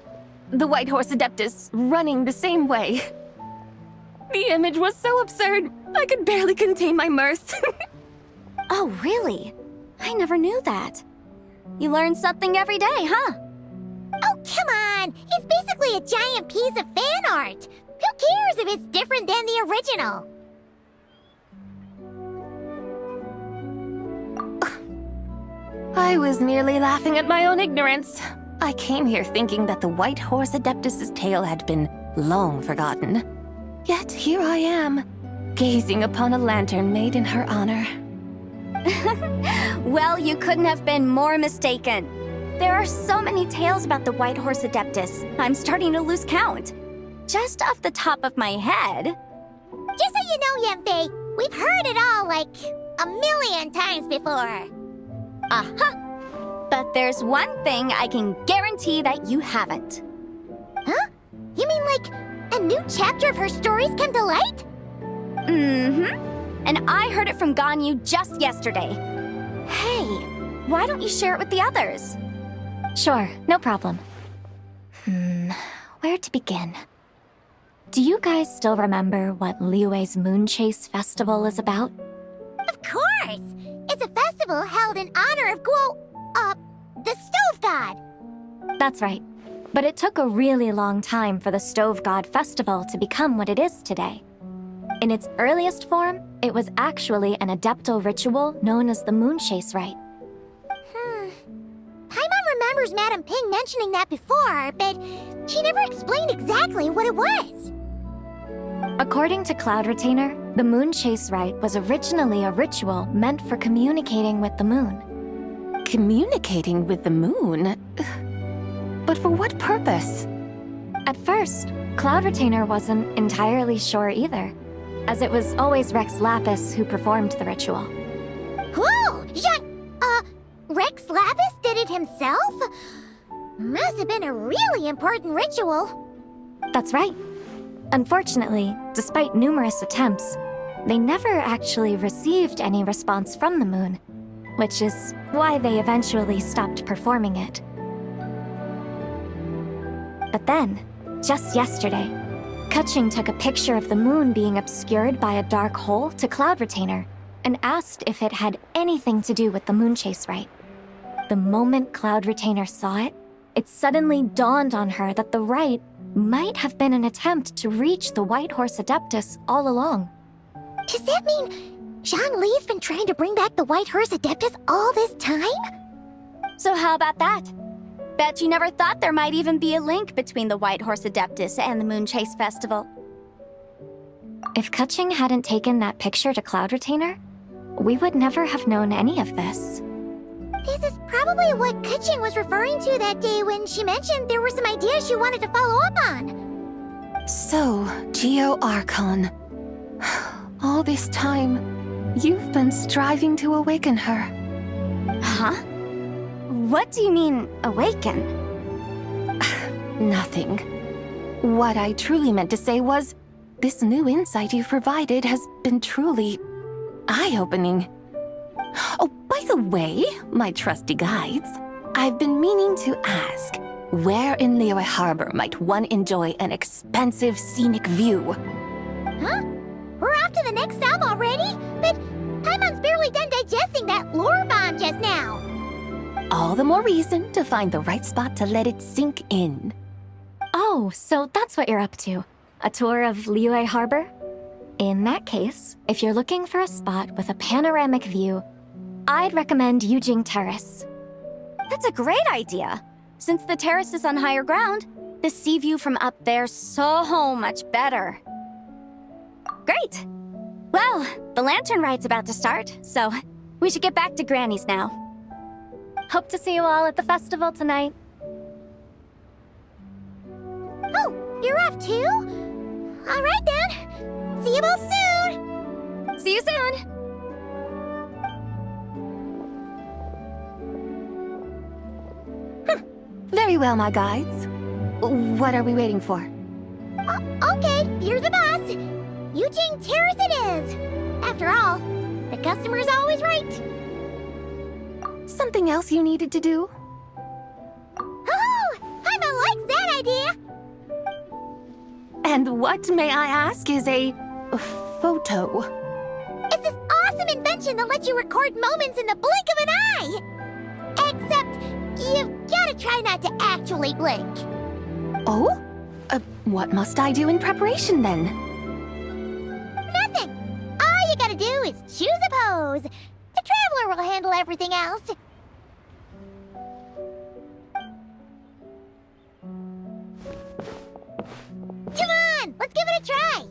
the White Horse Adeptus running the same way. The image was so absurd, I could barely contain my mirth. Oh, really? I never knew that. You learn something every day, huh? Oh, come on! It's basically a giant piece of fan art! Who cares if it's different than the original? I was merely laughing at my own ignorance. I came here thinking that the White Horse Adeptus's tale had been long forgotten. Yet here I am, gazing upon a lantern made in her honor. Well, you couldn't have been more mistaken. There are so many tales about the White Horse Adeptus, I'm starting to lose count. Just off the top of my head. Just so you know, Yanfei, we've heard it all like a million times before. Uh-huh. But there's one thing I can guarantee that you haven't. Huh? You mean like a new chapter of her stories come to light? Mm-hmm. And I heard it from Ganyu just yesterday. Hey, why don't you share it with the others? Sure, no problem. Where to begin? Do you guys still remember what Liyue's Moon Chase Festival is about? Of course! It's a festival held in honor of the Stove God. That's right. But it took a really long time for the Stove God Festival to become what it is today. In its earliest form, it was actually an adeptal ritual known as the Moon Chase Rite. Paimon remembers Madame Ping mentioning that before, but she never explained exactly what it was. According to Cloud Retainer, the Moon Chase Rite was originally a ritual meant for communicating with the moon. Communicating with the moon? But for what purpose? At first, Cloud Retainer wasn't entirely sure either, as it was always Rex Lapis who performed the ritual. Whoa! Rex Lapis did it himself? Must have been a really important ritual. That's right. Unfortunately, despite numerous attempts, they never actually received any response from the moon, which is why they eventually stopped performing it. But then, just yesterday, Kaching took a picture of the moon being obscured by a dark hole to Cloud Retainer and asked if it had anything to do with the Moon Chase Rite. The moment Cloud Retainer saw it, it suddenly dawned on her that the rite might have been an attempt to reach the White Horse Adeptus all along. Does that mean Zhang Li's been trying to bring back the White Horse Adeptus all this time? So how about that? Bet you never thought there might even be a link between the White Horse Adeptus and the Moon Chase Festival. If Kaching hadn't taken that picture to Cloud Retainer, we would never have known any of this. This is probably what Kaching was referring to that day when she mentioned there were some ideas she wanted to follow up on. So, Geo Archon. All this time, you've been striving to awaken her. Huh? What do you mean, awaken? Nothing. What I truly meant to say was, this new insight you've provided has been truly eye-opening. Oh, by the way, my trusty guides, I've been meaning to ask, where in Liyue Harbor might one enjoy an expansive scenic view? Huh? We're off to the next stop already? But Paimon's barely done digesting that lore bomb just now. All the more reason to find the right spot to let it sink in. Oh, so that's what you're up to. A tour of Liyue Harbor? In that case, if you're looking for a spot with a panoramic view, I'd recommend Yujing Terrace. That's a great idea. Since the terrace is on higher ground, the sea view from up there's so much better. Great! Well, the lantern ride's about to start, so we should get back to Granny's now. Hope to see you all at the festival tonight. Oh, you're off too? All right then. See you both soon. See you soon! Very well, my guides. What are we waiting for? Okay, you're the boss. Yujing Terrace it is. After all, the customer's always right. Something else you needed to do? Oh, Paimon likes that idea. And what, may I ask, is a photo? It's this awesome invention that lets you record moments in the blink of an eye. Except, you've gotta try not to actually blink. Oh? What must I do in preparation then? Nothing. All you gotta do is choose a pose. The Traveler will handle everything else. Come on, let's give it a try.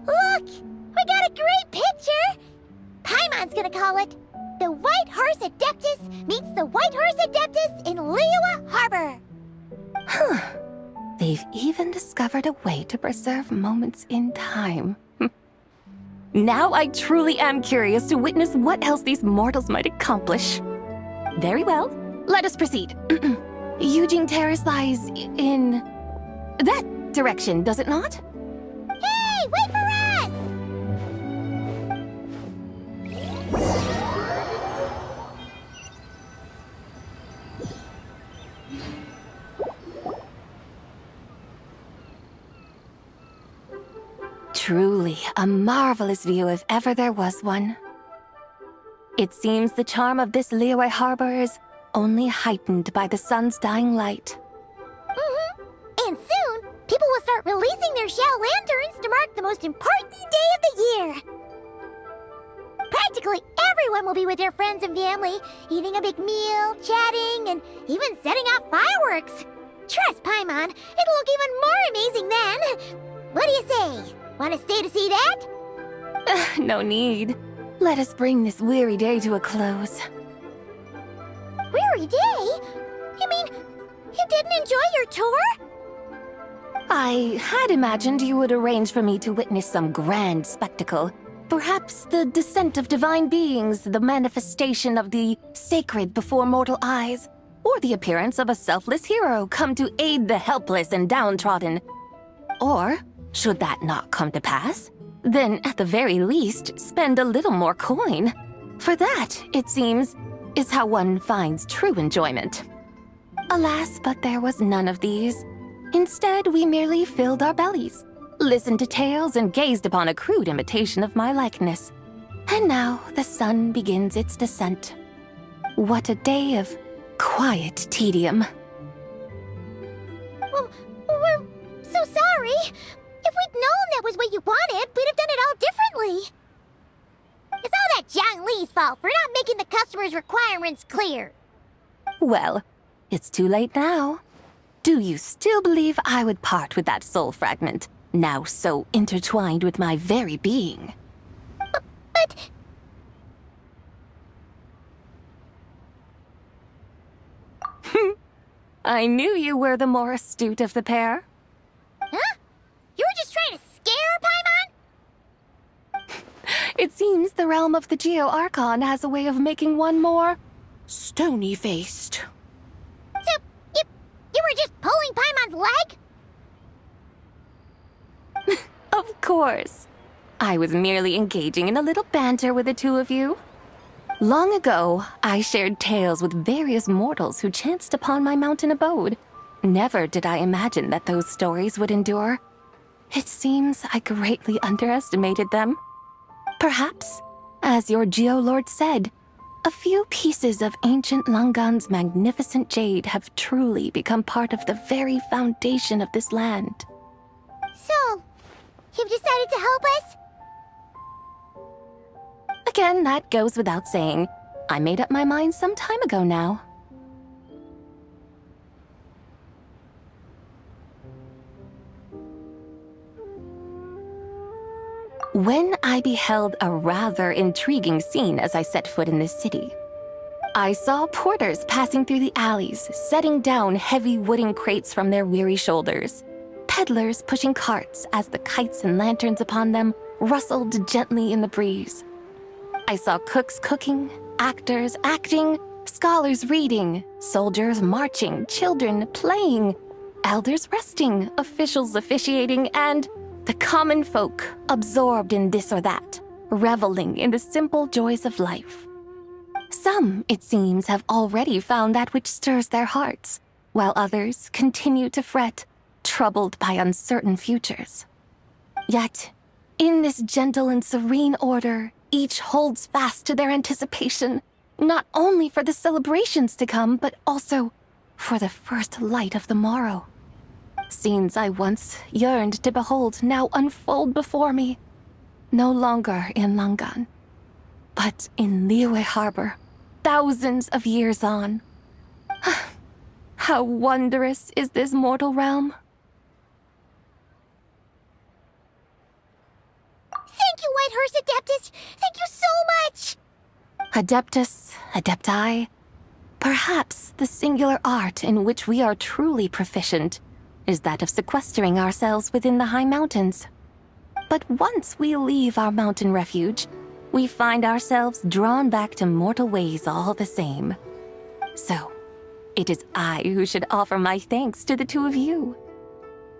Look, we got a great picture. Paimon's gonna call it The White Horse Adeptus Meets the White Horse Adeptus in Liyue Harbor. Huh. They've even discovered a way to preserve moments in time. Now I truly am curious to witness what else these mortals might accomplish. Very well, let us proceed. Yujing Terrace lies in that direction, does it not? Hey, wait for us! Truly a marvelous view if ever there was one. It seems the charm of this Liyue Harbor is only heightened by the sun's dying light. And soon, people will start releasing their shell lanterns to mark the most important day of the year. Practically everyone everyone will be with their friends and family, eating a big meal, chatting, and even setting off fireworks. Trust Paimon, it'll look even more amazing then. What do you say? Want to stay to see that? No need. Let us bring this weary day to a close. Weary day? You mean you didn't enjoy your tour? I had imagined you would arrange for me to witness some grand spectacle. Perhaps the descent of divine beings, the manifestation of the sacred before mortal eyes, or the appearance of a selfless hero come to aid the helpless and downtrodden. Or, should that not come to pass, then at the very least spend a little more coin. For that, it seems, is how one finds true enjoyment. Alas, but there was none of these. Instead, we merely filled our bellies, listened to tales, and gazed upon a crude imitation of my likeness. And now the sun begins its descent. What a day of quiet tedium. Well, we're so sorry. If we'd known that was what you wanted, we'd have done it all differently. It's all that Zhang Li's fault for not making the customer's requirements clear. Well, it's too late now. Do you still believe I would part with that soul fragment, now so intertwined with my very being? But... I knew you were the more astute of the pair. Huh? You were just trying to scare Paimon? It seems the realm of the Geo-Archon has a way of making one more stony-faced. So, you were just pulling Paimon's leg? Of course. I was merely engaging in a little banter with the two of you. Long ago, I shared tales with various mortals who chanced upon my mountain abode. Never did I imagine that those stories would endure. It seems I greatly underestimated them. Perhaps, as your Geolord said, a few pieces of ancient Langan's magnificent jade have truly become part of the very foundation of this land. So, you've decided to help us? Again, that goes without saying. I made up my mind some time ago now. When I beheld a rather intriguing scene as I set foot in this city, I saw porters passing through the alleys, setting down heavy wooden crates from their weary shoulders, peddlers pushing carts as the kites and lanterns upon them rustled gently in the breeze. I saw cooks cooking, actors acting, scholars reading, soldiers marching, children playing, elders resting, officials officiating, and the common folk absorbed in this or that, reveling in the simple joys of life. Some, it seems, have already found that which stirs their hearts, while others continue to fret, troubled by uncertain futures. Yet, in this gentle and serene order, each holds fast to their anticipation, not only for the celebrations to come, but also for the first light of the morrow. Scenes I once yearned to behold now unfold before me, no longer in Langan, but in Liyue Harbor, thousands of years on. How wondrous is this mortal realm! Thank you, Whitehurst Adeptus! Thank you so much! Adeptus, Adepti, perhaps the singular art in which we are truly proficient is that of sequestering ourselves within the high mountains. But once we leave our mountain refuge, we find ourselves drawn back to mortal ways all the same. So, it is I who should offer my thanks to the two of you.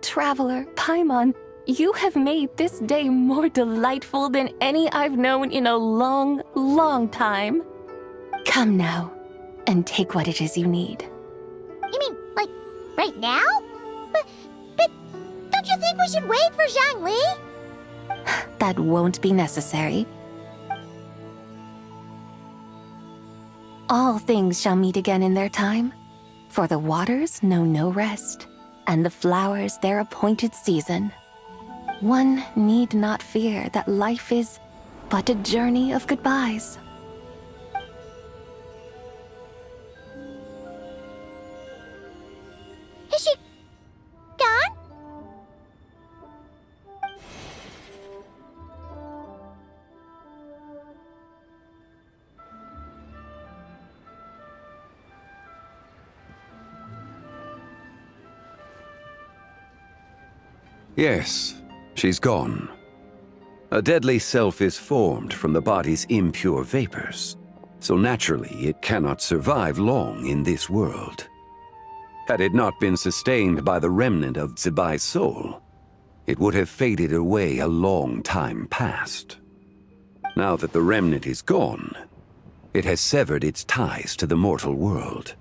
Traveler, Paimon, you have made this day more delightful than any I've known in a long, long time. Come now, and take what it is you need. You mean, like, right now? But don't you think we should wait for Zhang Li? That won't be necessary. All things shall meet again in their time, for the waters know no rest, and the flowers their appointed season. One need not fear that life is but a journey of goodbyes. Yes, she's gone. A deadly self is formed from the body's impure vapors, so naturally it cannot survive long in this world. Had it not been sustained by the remnant of Zibai's soul, it would have faded away a long time past. Now that the remnant is gone, it has severed its ties to the mortal world.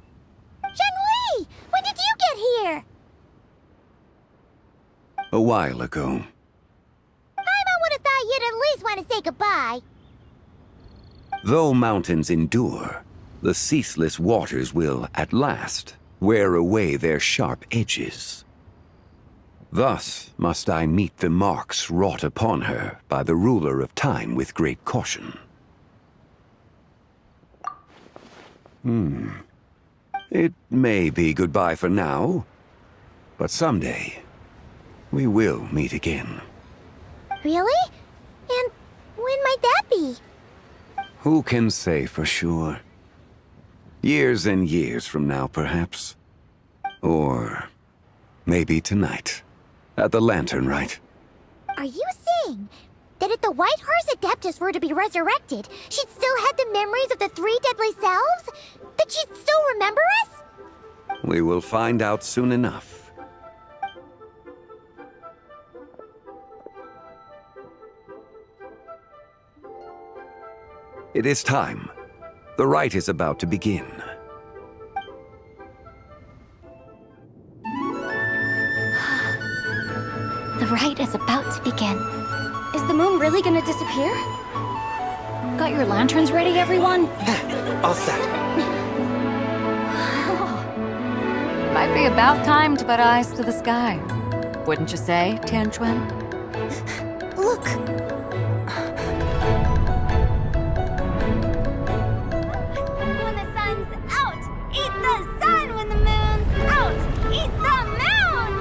Zhengli! When did you get here? A while ago. I would have thought you'd at least want to say goodbye. Though mountains endure, the ceaseless waters will, at last, wear away their sharp edges. Thus must I meet the marks wrought upon her by the ruler of time with great caution. It may be goodbye for now, but someday we will meet again. Really? And when might that be? Who can say for sure? Years and years from now, perhaps. Or maybe tonight. At the lantern rite. Are you saying that if the White Horse Adeptus were to be resurrected, she'd still have the memories of the three deadly selves? That she'd still remember us? We will find out soon enough. It is time. The rite is about to begin. The rite is about to begin. Is the moon really gonna disappear? Got your lanterns ready, everyone? All set. Might be about time to put eyes to the sky. Wouldn't you say, Tianchuan? Look! When the sun's out, eat the sun. When the moon's out, eat the moon.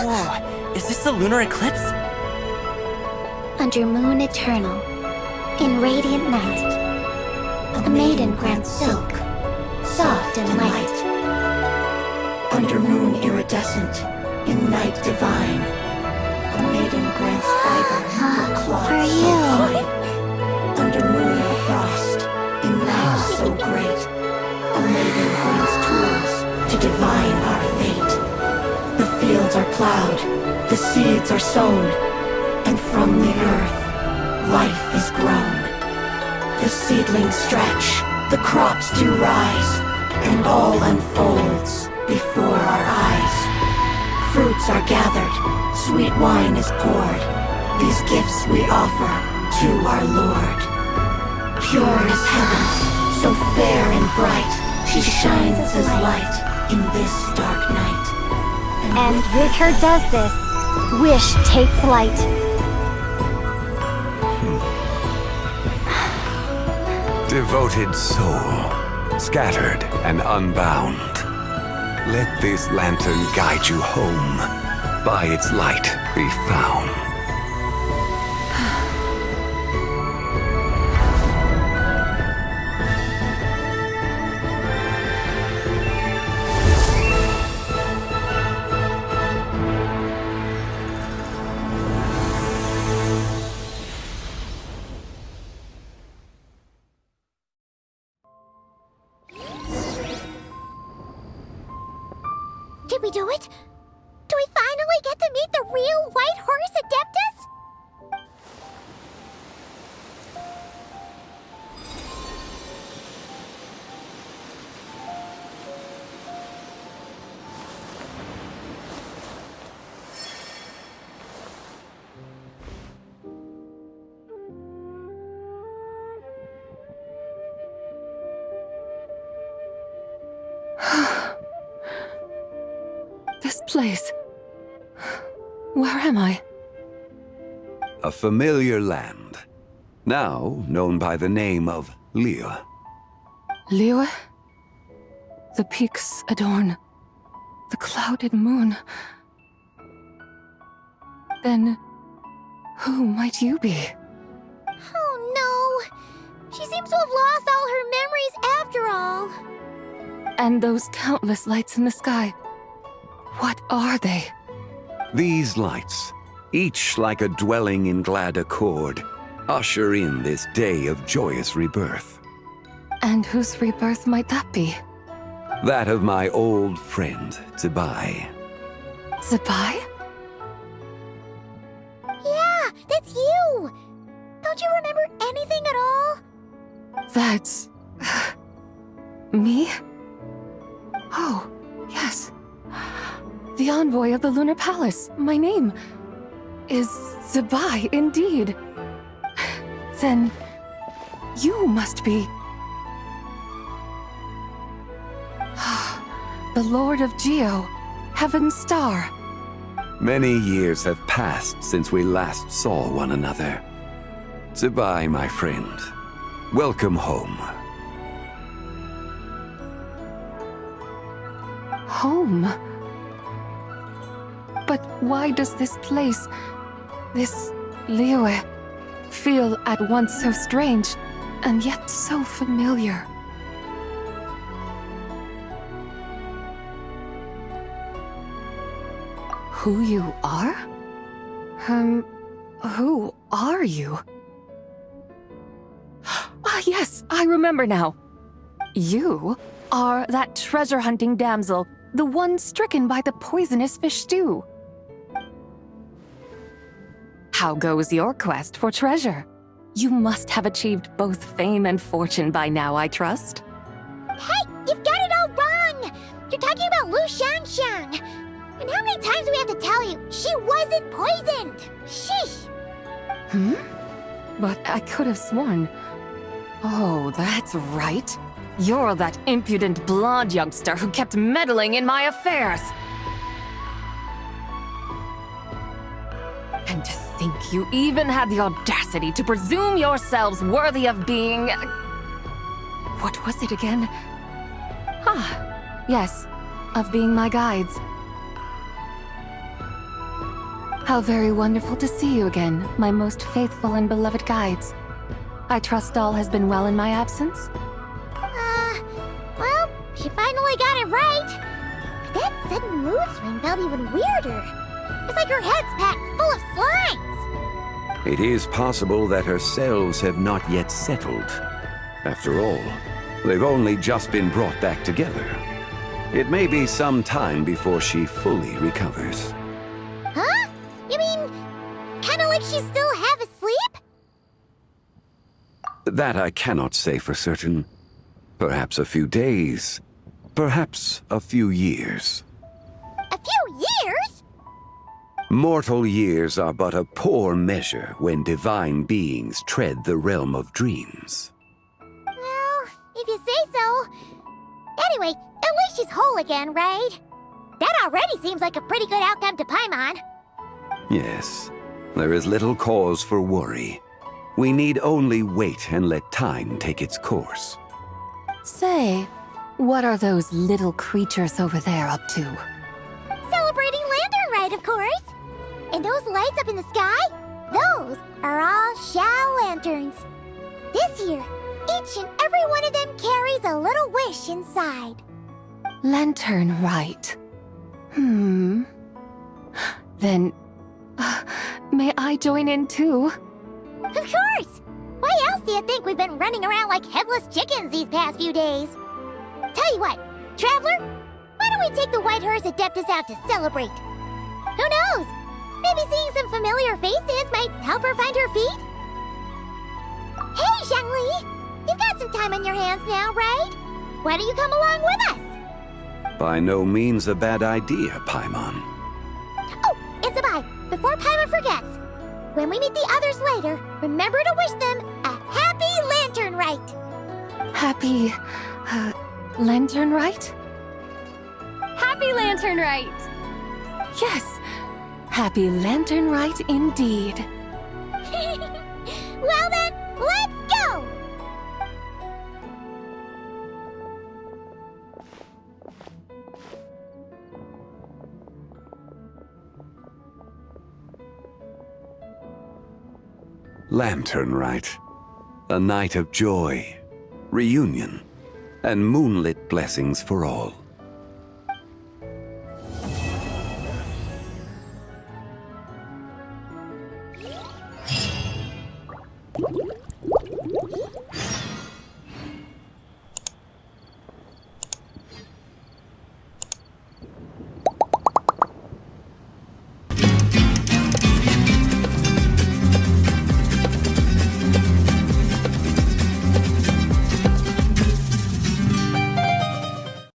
Whoa, is this the lunar eclipse? Under moon eternal, in radiant night, a maiden grants silk, soft and light. Under moon iridescent, in night divine, a maiden grants fiber for cloth For so you. fine. Under moon of frost, in night so great, a maiden grants tools to divine our fate. The fields are plowed, the seeds are sown, and from the earth, life is grown. The seedlings stretch, the crops do rise, and all unfolds before our eyes. Fruits are gathered, sweet wine is poured. These gifts we offer to our Lord. Pure as heaven, so fair and bright, she shines as light in this dark night. And with her does this, wish take flight. Devoted soul, scattered and unbound. Let this lantern guide you home. By its light be found. Did we do it? Do we finally get to meet the real White Horse Adeptus? This place. Where am I? A familiar land, now known by the name of Liyue. Liyue? The peaks adorn the clouded moon. Then, who might you be? Oh no! She seems to have lost all her memories after all. And those countless lights in the sky. What are they? These lights, each like a dwelling in glad accord, usher in this day of joyous rebirth. And whose rebirth might that be? That of my old friend, Zabai. Zabai? Yeah, that's you! Don't you remember anything at all? That's... me? Oh, yes. The envoy of the Lunar Palace. My name is Zabai, indeed. Then you must be... the Lord of Geo, Heaven's Star. Many years have passed since we last saw one another. Zabai, my friend, welcome home. Home? But why does this place, this Liyue, feel at once so strange and yet so familiar? Who you are? Who are you? Ah, yes, I remember now. You are that treasure-hunting damsel, the one stricken by the poisonous fish stew. How goes your quest for treasure? You must have achieved both fame and fortune by now, I trust. Hey, you've got it all wrong! You're talking about Lu Shanxiang. And how many times do we have to tell you? She wasn't poisoned! Sheesh! But I could have sworn... Oh, that's right. You're that impudent blonde youngster who kept meddling in my affairs. And to think you even had the audacity to presume yourselves worthy of being... What was it again? Ah, yes, of being my guides. How very wonderful to see you again, my most faithful and beloved guides. I trust all has been well in my absence? Well, she finally got it right. But that sudden mood swing felt even weirder. It's like her head's packed full of slimes. It is possible that her cells have not yet settled. After all, they've only just been brought back together. It may be some time before she fully recovers. Huh? You mean, kinda like she's still half asleep? That I cannot say for certain. Perhaps a few days. Perhaps a few years. A few years? Mortal years are but a poor measure when divine beings tread the realm of dreams. Well, if you say so. Anyway, at least she's whole again, right? That already seems like a pretty good outcome to Paimon. Yes, there is little cause for worry. We need only wait and let time take its course. Say, what are those little creatures over there up to? Celebrating Lantern Rite, of course. And those lights up in the sky? Those are all Xiao lanterns. This year, each and every one of them carries a little wish inside. Lantern Rite. Then, may I join in too? Of course! Why else do you think we've been running around like headless chickens these past few days? Tell you what, Traveler, why don't we take the White Hearse Adeptus out to celebrate? Who knows? Maybe seeing some familiar faces might help her find her feet? Hey, Xiangli! You've got some time on your hands now, right? Why don't you come along with us? By no means a bad idea, Paimon. Oh, it's a bye. Before Paimon forgets. When we meet the others later, remember to wish them a happy Lantern Rite. Happy... Lantern Rite? Happy Lantern Rite! Yes! Happy Lantern Rite indeed. Well then, let's go! Lantern Rite. A night of joy, reunion, and moonlit blessings for all.